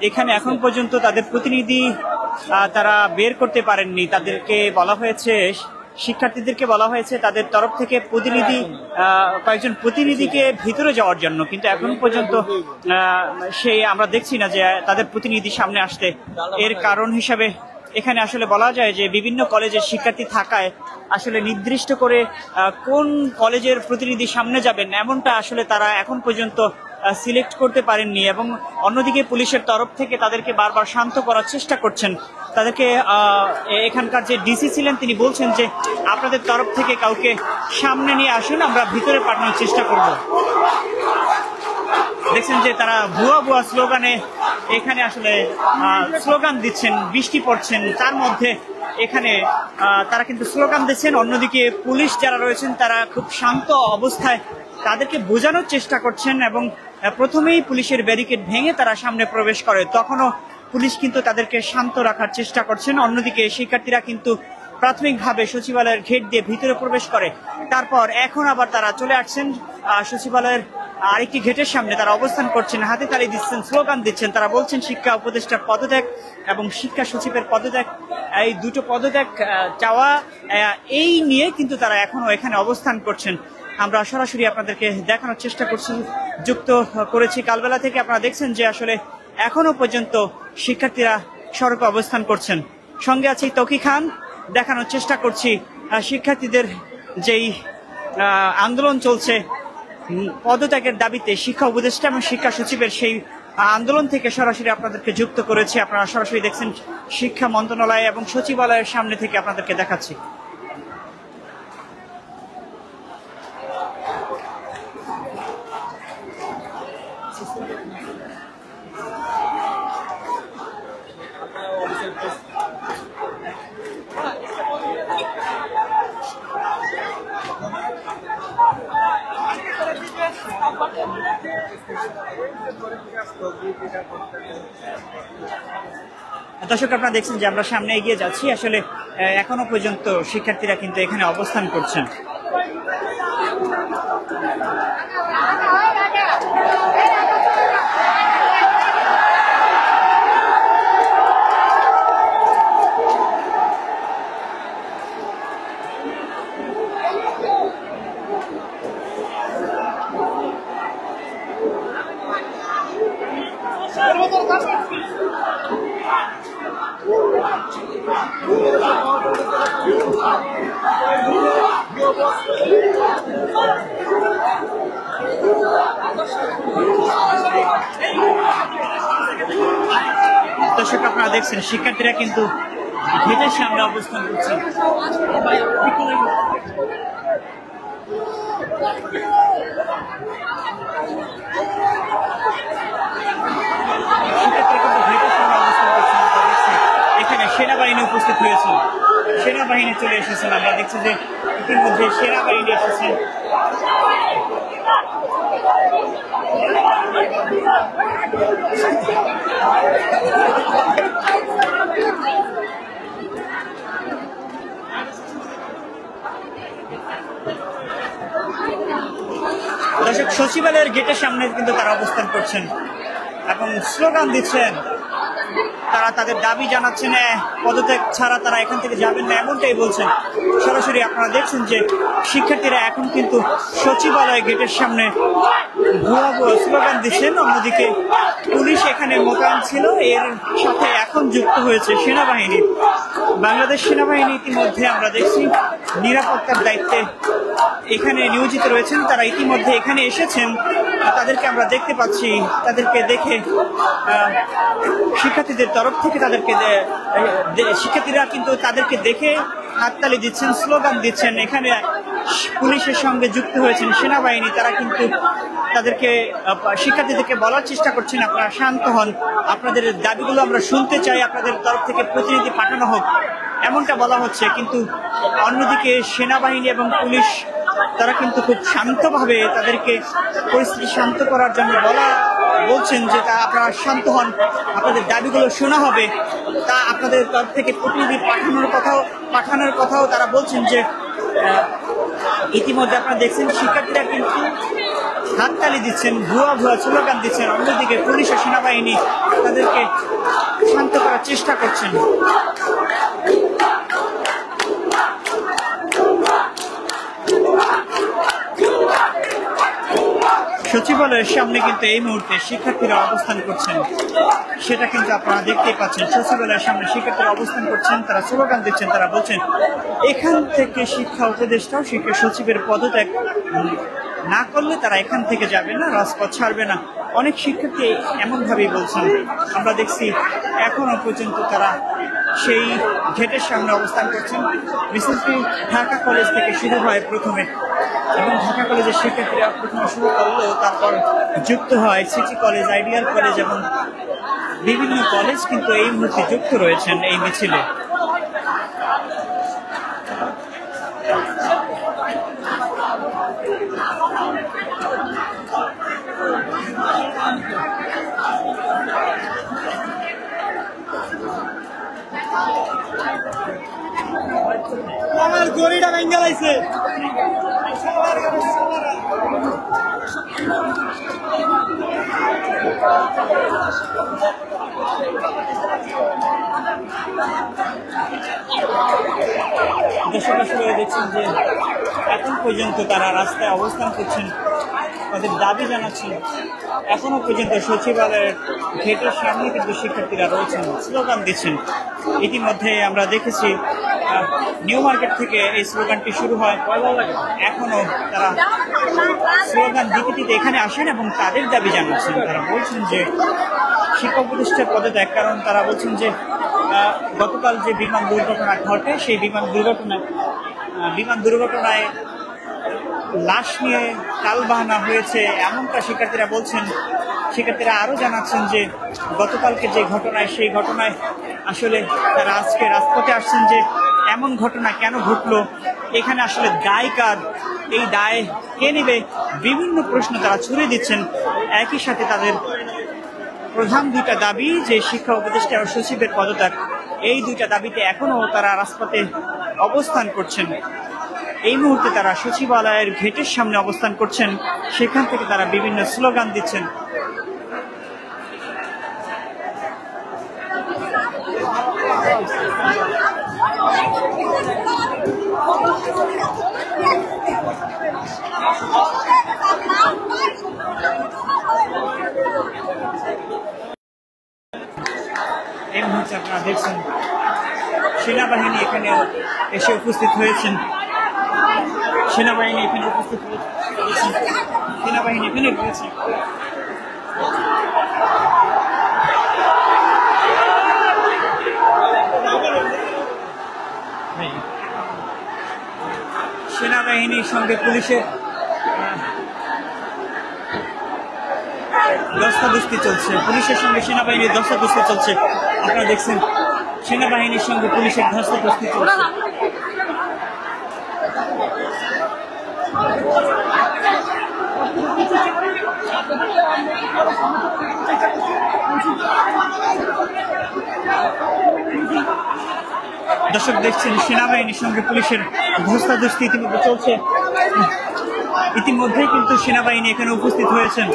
এখানে এখন পর্যন্ত তাদের প্রতিনিধি তারা বের করতে পারেননি। তাদেরকে বলা হয়েছে, শিক্ষার্থীদেরকে বলা হয়েছে তাদের তরফ থেকে কয়েকজন প্রতিনিধিকে ভিতরে যাওয়ার জন্য, কিন্তু এখন পর্যন্ত আমরা দেখছি না যে তাদের প্রতিনিধি সামনে আসতে। এর কারণ হিসাবে এখানে আসলে বলা যায় যে বিভিন্ন কলেজের শিক্ষার্থী থাকায় আসলে নির্দিষ্ট করে কোন কলেজের প্রতিনিধি সামনে যাবেন এমনটা আসলে তারা এখন পর্যন্ত সিলেক্ট করতে পারেননি, এবং অন্যদিকে পুলিশের তরফ থেকে তাদেরকে বারবার শান্ত করার চেষ্টা করছেন। তাদেরকে এখানকার যে ডিসি ছিলেন তিনি বলছেন যে আপনাদের তরফ থেকে কাউকে সামনে নিয়ে আসুন, আমরা ভিতরে পাঠানোর চেষ্টা করব। দেখছেন যে তারা ভুয়া স্লোগানে এখানে আসলে স্লোগান দিচ্ছেন, বৃষ্টি পড়ছেন তার মধ্যে এখানে তারা কিন্তু স্লোগান দিচ্ছেন। অন্যদিকে পুলিশ যারা রয়েছেন তারা খুব শান্ত অবস্থায় তাদেরকে বোঝানোর চেষ্টা করছেন, এবং প্রথমেই পুলিশের ব্যারিকেড ভেঙে তারা সামনে প্রবেশ করে, তখনও পুলিশ কিন্তু তাদেরকে শান্ত রাখার চেষ্টা করছেন। অন্যদিকে শিক্ষার্থীরা কিন্তু প্রাথমিকভাবে সচিবালয়ের গেট দিয়ে ভিতরে প্রবেশ করে, তারপর এখন আবার তারা চলে আসছেন সচিবালয়ের আরেকটি গেটের সামনে। তারা অবস্থান করছেন, হাতে তালি দিচ্ছেন, স্লোগান দিচ্ছেন। তারা বলছেন শিক্ষা উপদেষ্টার পদত্যাগ এবং শিক্ষা সচিবের পদত্যাগ এই দুটো পদত্যাগ চাওয়া এই নিয়ে কিন্তু তারা এখনো এখানে অবস্থান করছেন। আমরা সরাসরি আপনাদেরকে দেখানোর চেষ্টা করছি, যুক্ত করেছি কালবেলা থেকে। আপনারা দেখছেন যে আসলে এখনো পর্যন্ত শিক্ষার্থীরা সড়কে অবস্থান করছেন। সঙ্গে আছি তকি খান, দেখানোর চেষ্টা করছি শিক্ষার্থীদের যেই আন্দোলন চলছে পদত্যাগের দাবিতে, শিক্ষা উপদেষ্টা এবং শিক্ষা সচিবের সেই আন্দোলন থেকে সরাসরি আপনাদেরকে যুক্ত করেছি। আপনারা সরাসরি দেখছেন শিক্ষা মন্ত্রণালয় এবং সচিবালয়ের সামনে থেকে আপনাদেরকে দেখাচ্ছি। দর্শক, আপনারা দেখছেন যে আমরা সামনে এগিয়ে যাচ্ছি। আসলে এখনো পর্যন্ত শিক্ষার্থীরা কিন্তু এখানে অবস্থান করছেন। দর্শক, আপনারা দেখছেন শিক্ষার্থীরা কিন্তু গেটের সামনে অবস্থান করছেন। এখানে সেনাবাহিনী উপস্থিত হয়েছে, সেনাবাহিনী চলে এসেছেন। আমরা দেখছি যে ইতিমধ্যে সেনাবাহিনী এসেছেন। দর্শক, সচিবালয়ের গেটের সামনে কিন্তু তারা অবস্থান করছেন এবং স্লোগান দিচ্ছেন। তারা তাদের দাবি জানাচ্ছেন, পদত্যাগ ছাড়া তারা এখান থেকে যাবেন না, এমনটাই বলছেন। সরাসরি আপনারা দেখছেন যে শিক্ষার্থীরা এখন কিন্তু সচিবালয় গেটের সামনে ভুয়া ভুয়া স্লোগান দিচ্ছেন। অন্যদিকে পুলিশ এখানে মোতায়েন ছিল, এর সাথে এখন যুক্ত হয়েছে সেনাবাহিনী। বাংলাদেশ সেনাবাহিনী ইতিমধ্যে আমরা দেখছি নিরাপত্তার দায়িত্বে এখানে নিয়োজিত রয়েছেন। তারা ইতিমধ্যে এখানে এসেছেন, তাদেরকে আমরা দেখতে পাচ্ছি। তাদেরকে দেখে শিক্ষার্থীদের তরফ থেকে শিক্ষার্থীরা কিন্তু তাদেরকে দেখে হাততালি দিচ্ছেন, স্লোগান দিচ্ছেন। এখানে পুলিশের সঙ্গে যুক্ত হয়েছেন সেনাবাহিনী। তারা কিন্তু তাদেরকে শিক্ষার্থীদেরকে বলার চেষ্টা করছেন, আপনারা শান্ত হন, আপনাদের দাবিগুলো আমরা শুনতে চাই, আপনাদের তরফ থেকে প্রতিনিধি পাঠানো হোক, এমনটা বলা হচ্ছে। কিন্তু অন্যদিকে সেনাবাহিনী এবং পুলিশ তারা কিন্তু খুব শান্তভাবে তাদেরকে পরিস্থিতি শান্ত করার জন্য বলছেন যে তা আপনারা শান্ত হন, আপনাদের দাবিগুলো শোনা হবে, তা আপনাদের তরফ থেকে প্রতিনিধি পাঠানোর কথাও তারা বলছেন। যে ইতিমধ্যে আপনারা দেখছেন শিক্ষার্থীরা কিন্তু হাততালি দিচ্ছেন, ভুয়া ভুয়া স্লোগান দিচ্ছেন। অন্যদিকে পুলিশ ও সেনাবাহিনী তাদেরকে শান্ত করার চেষ্টা করছেন। সচিবালয়ের সামনে কিন্তু এই মুহূর্তে শিক্ষার্থীরা অবস্থান করছেন, সেটা কিন্তু আপনারা দেখতেই পাচ্ছেন। সচিবালয়ের সামনে শিক্ষার্থীরা অবস্থান করছেন, তারা স্লোগান দিচ্ছেন। তারা বলছেন এখান থেকে শিক্ষা উপদেষ্টা, শিক্ষা সচিবের পদত্যাগ না করলে তারা এখান থেকে যাবে না, রাজপথ ছাড়বে না। অনেক শিক্ষার্থী এমনভাবেই বলছেন। আমরা দেখছি এখনো পর্যন্ত তারা সেই গেটের সামনে অবস্থান করছেন। মিছিলটি ঢাকা কলেজ থেকে শুরু হয় প্রথমে, এবং ঢাকা কলেজের শিক্ষার্থীরা প্রথমে শুরু করলেও তারপর যুক্ত হয় সিটি কলেজ, আইডিয়াল কলেজ এবং বিভিন্ন কলেজ কিন্তু এই মুহূর্তে যুক্ত রয়েছেন এই মিছিলে। আমার গড়িটা ভেঙে লাইছে। দর্শক আসলে দেখছেন যে এখন পর্যন্ত তারা রাস্তায় অবস্থান করছেন, তাদের দাবি জানাচ্ছেন। এখনো পর্যন্ত সচিবালয়ের গেটের সামনে কিন্তু শিক্ষার্থীরা রয়েছেন, স্লোগান দিচ্ছেন। ইতিমধ্যে আমরা দেখেছি নিউ মার্কেট থেকে এই স্লোগানটি শুরু হয়। এখনো তারা স্লোগান দিতে দিতে এখানে আসেন এবং তাদের দাবি জানাচ্ছেন। তারা বলছেন যে শিক্ষা প্রতিষ্ঠার পদত্যাগ, কারণ তারা বলছেন যে গতকাল যে বিমান দুর্ঘটনা ঘটে সেই বিমান দুর্ঘটনায় লাশ নিয়ে টালবাহানা হয়েছে, এমনটা শিক্ষার্থীরা বলছেন। শিক্ষার্থীরা আরও জানাচ্ছেন যে গতকালকে যে ঘটনায়, সেই ঘটনায় আসলে তারা আজকে রাজপথে আসছেন যে এমন ঘটনা কেন ঘটলো, এখানে আসলে দায় কার, এই দায় কে নেবে, বিভিন্ন প্রশ্ন তারা ছুড়ে দিচ্ছেন। একই সাথে তাদের প্রধান দুইটা দাবি, যে শিক্ষা উপদেষ্টা ও সচিবের পদত্যাগ, এই দুইটা দাবিতে এখনো তারা রাজপথে অবস্থান করছেন। এই মুহূর্তে তারা সচিবালয়ের গেটের সামনে অবস্থান করছেন, সেখান থেকে তারা বিভিন্ন স্লোগান দিচ্ছেন। এই মুহূর্তে আপনারা দেখছেন সেনাবাহিনী এখানে এসে উপস্থিত হয়েছেন। সেনাবাহিনী এখানে উপস্থিত হয়েছেন, সেনাবাহিনী এখানে রয়েছে। সেনাবাহিনীর সঙ্গে পুলিশের ধস্তাধস্তি চলছে, পুলিশের সঙ্গে সেনাবাহিনীর ধস্তাধস্তি চলছে। আপনারা দেখছেন সেনাবাহিনীর সঙ্গে পুলিশের ধস্তাধস্তি চলছে। দর্শক দেখছেন সেনাবাহিনীর সঙ্গে পুলিশের ধস্তাধস্তি ইতিমধ্যে চলছে। ইতিমধ্যেই কিন্তু সেনাবাহিনী এখানে উপস্থিত হয়েছেন,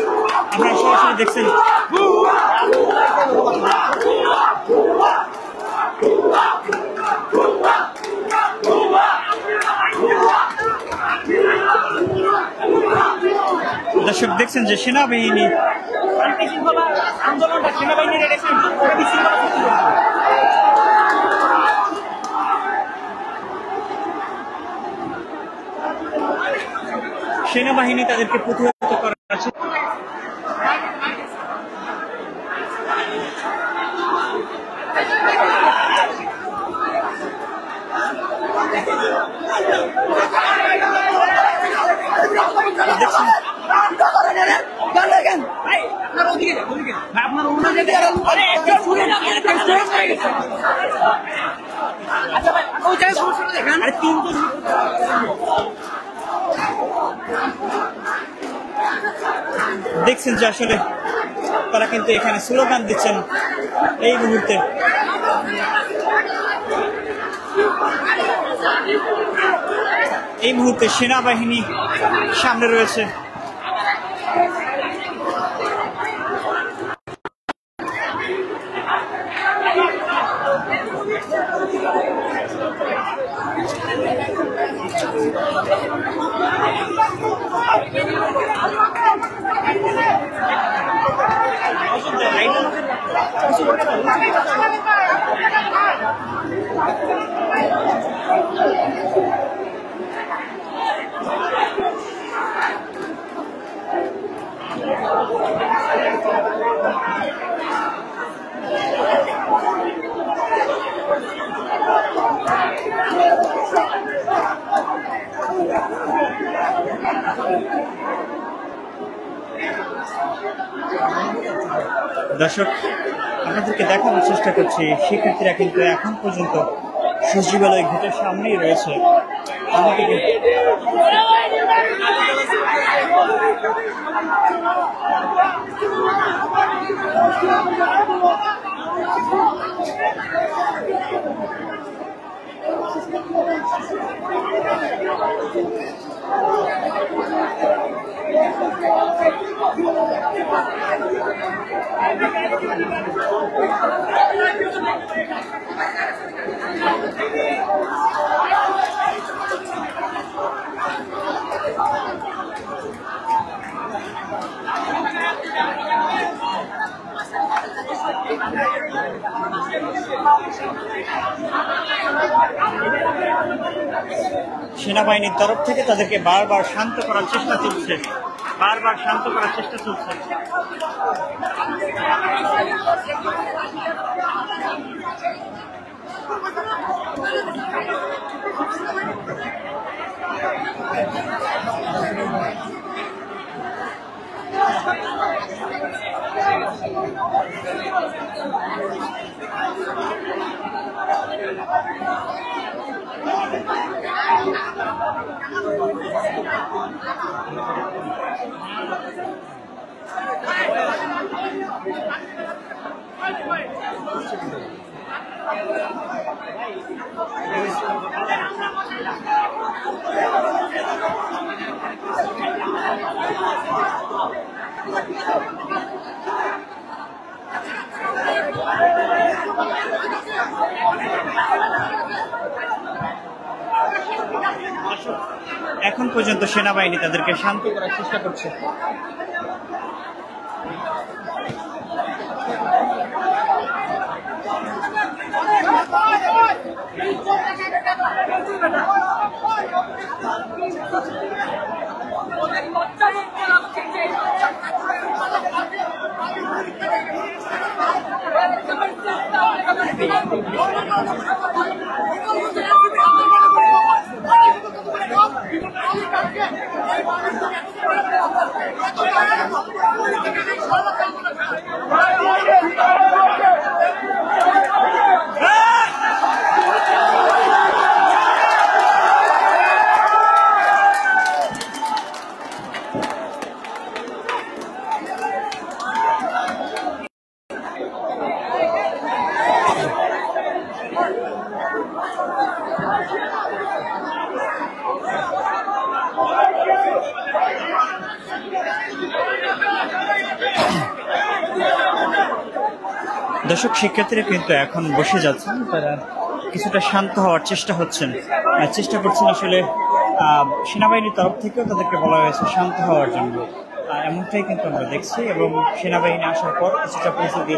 আপনারা সরাসরি দেখছেন। দর্শক দেখছেন যে সেনাবাহিনী আন্দোলনটা সেনাবাহিনীর সেনাবাহিনী তাদেরকে প্রতিহত করার আছে। দেখছেন যে আসলে তারা কিন্তু এখানে স্লোগান দিচ্ছেন এই মুহূর্তে। এই মুহূর্তে সেনাবাহিনী সামনে রয়েছে। দর্শক, আপনাদেরকে দেখানোর চেষ্টা করছি শিক্ষার্থীরা কিন্তু এখন পর্যন্ত সচিবালয় গেটের সামনেই রয়েছে। আমাদেরকে সেনাবাহিনীর তরফ থেকে তাদেরকে বারবার শান্ত করার চেষ্টা চলছে, বারবার শান্ত করার চেষ্টা চলছে। এখন পর্যন্ত সেনাবাহিনী তাদেরকে শান্ত করার চেষ্টা করছে। দর্শক, শিক্ষার্থীরা কিন্তু এখন বসে যাচ্ছেন, তারা কিছুটা শান্ত হওয়ার চেষ্টা করছেন। আসলে সেনাবাহিনীর তরফ থেকেও তাদেরকে বলা হয়েছে শান্ত হওয়ার জন্য, এমনটাই কিন্তু আমরা দেখছি। এবং সেনাবাহিনী আসার পর কিছুটা পরিস্থিতি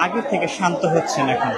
আগের থেকে শান্ত হচ্ছেন এখন।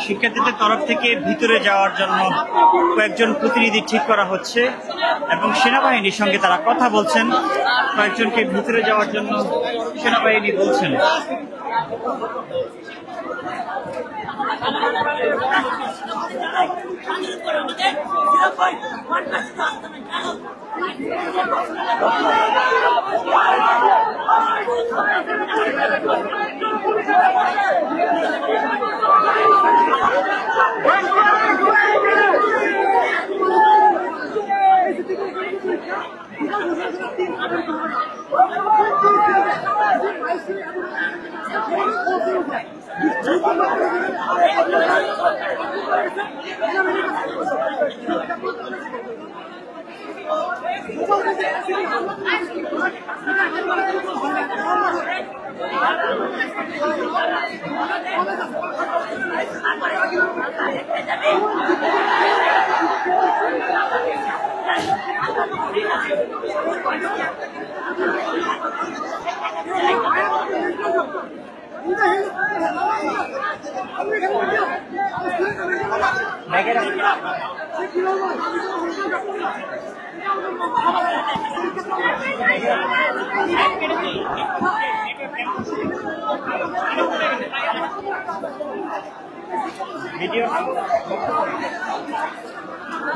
শিক্ষার্থীদের তরফ থেকে ভিতরে যাওয়ার জন্য কয়েকজন প্রতিনিধি ঠিক করা হচ্ছে এবং সেনাবাহিনীর সঙ্গে তারা কথা বলছেন। কয়েকজনকে ভিতরে যাওয়ার জন্য সেনাবাহিনী বলছেন।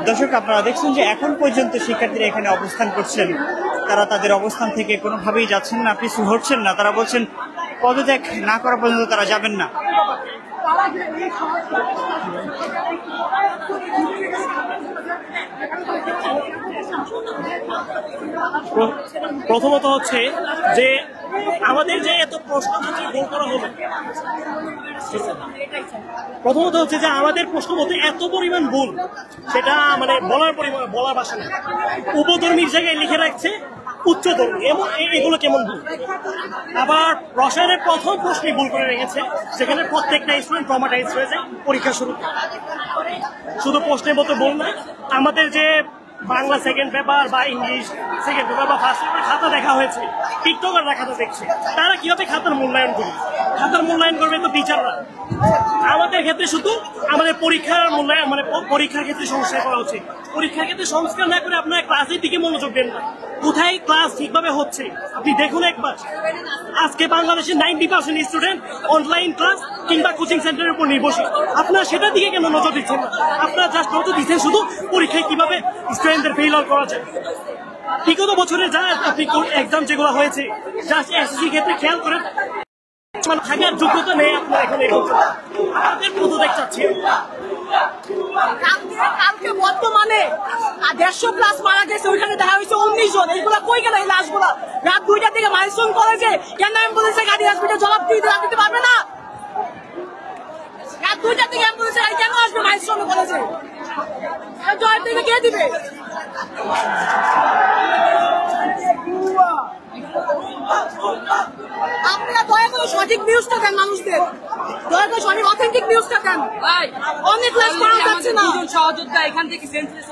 দর্শক, আপনারা দেখছেন যে এখন পর্যন্ত শিক্ষার্থীরা এখানে অবস্থান করছেন। তারা তাদের অবস্থান থেকে কোনোভাবেই যাচ্ছেন না, পিছু হটছেন না। তারা বলছেন পদত্যাগ না করা পর্যন্ত তারা যাবেন না। প্রথমত হচ্ছে যে আমাদের যে এত প্রশ্নপত্র ভুল করা হলো, প্রথমত হচ্ছে যে আমাদের প্রশ্নপত্রে এত পরিমাণ ভুল, সেটা মানে বলার ভাষা না। উপধর্মীর জায়গায় লিখে রাখছে উচ্চধর্মী, এবং এগুলো কেমন ভুল। আবার রসায়নের প্রথম প্রশ্নে ভুল করে রেখেছে, সেখানে প্রত্যেকটা স্টুডেন্ট ট্রমাটাইজ হয়েছে পরীক্ষা শুরুতে। শুধু প্রশ্নের মতো ভুল না, আমাদের যে বাংলা সেকেন্ড পেপার বা ইংলিশ সেকেন্ড পেপার বা ফার্স্ট পেপার খাতা দেখা হয়েছে, টিকটকাররা খাতা দেখছে, তারা কিভাবে খাতার মূল্যায়ন করবে? খাতার মূল্যায়ন করবে তো টিচাররা। আমাদের ক্ষেত্রে শুধু আমাদের পরীক্ষার মূল্যায়ন, মানে পরীক্ষার ক্ষেত্রে সংস্কার করা হচ্ছে। পরীক্ষার ক্ষেত্রে সংস্কার না করে আপনারা ক্লাসের দিকে মনোযোগ দেন না। কোথায় ক্লাস ঠিকভাবে হচ্ছে আপনি দেখুন একবার। আজকে বাংলাদেশের 90% স্টুডেন্ট অনলাইন ক্লাস কিংবা কোচিং সেন্টারের উপর নির্ভরশীল। আপনারা সেটার দিকে কেন নজর দিচ্ছেন না? আপনারা জাস্ট নজর দিচ্ছেন শুধু পরীক্ষায় কিভাবে স্টুডেন্টদের ফেল করা যায়। বিগত বছরে যা আপনি এক্সাম যেগুলো হয়েছে, জাস্ট এসএসসি ক্ষেত্রে খেয়াল করেন, থাকার যোগ্যতা নেই আপনার এখানে। আমাদের পদত্যাগ চাচ্ছি। কালকে বর্তমানে 150 প্লাস মারা গেছে, ওইখানে দেখা হয়েছে 19 জন। এইগুলা কই গেল এই লাশগুলা? রাত 2টা থেকে মাইলস্টোন কলেজে কেন অ্যাম্বুলেন্সে গাড়ি আসবে? জবাব দিতে পারবে না? রাত 2টা থেকে অ্যাম্বুলেন্সে গাড়ি কেন আসবে মাইলস্টোন কলেজে? জবাব দিতে কে দিবে? আপনারা দয়া করে সঠিক নিউজটা দেন মানুষদের, দয়া করে সঠিক অথেন্টিক নিউজটা দেন। অনেক ক্লাস করা যাচ্ছে না। সহযোদ্ধা এখান থেকে সেন্সলেস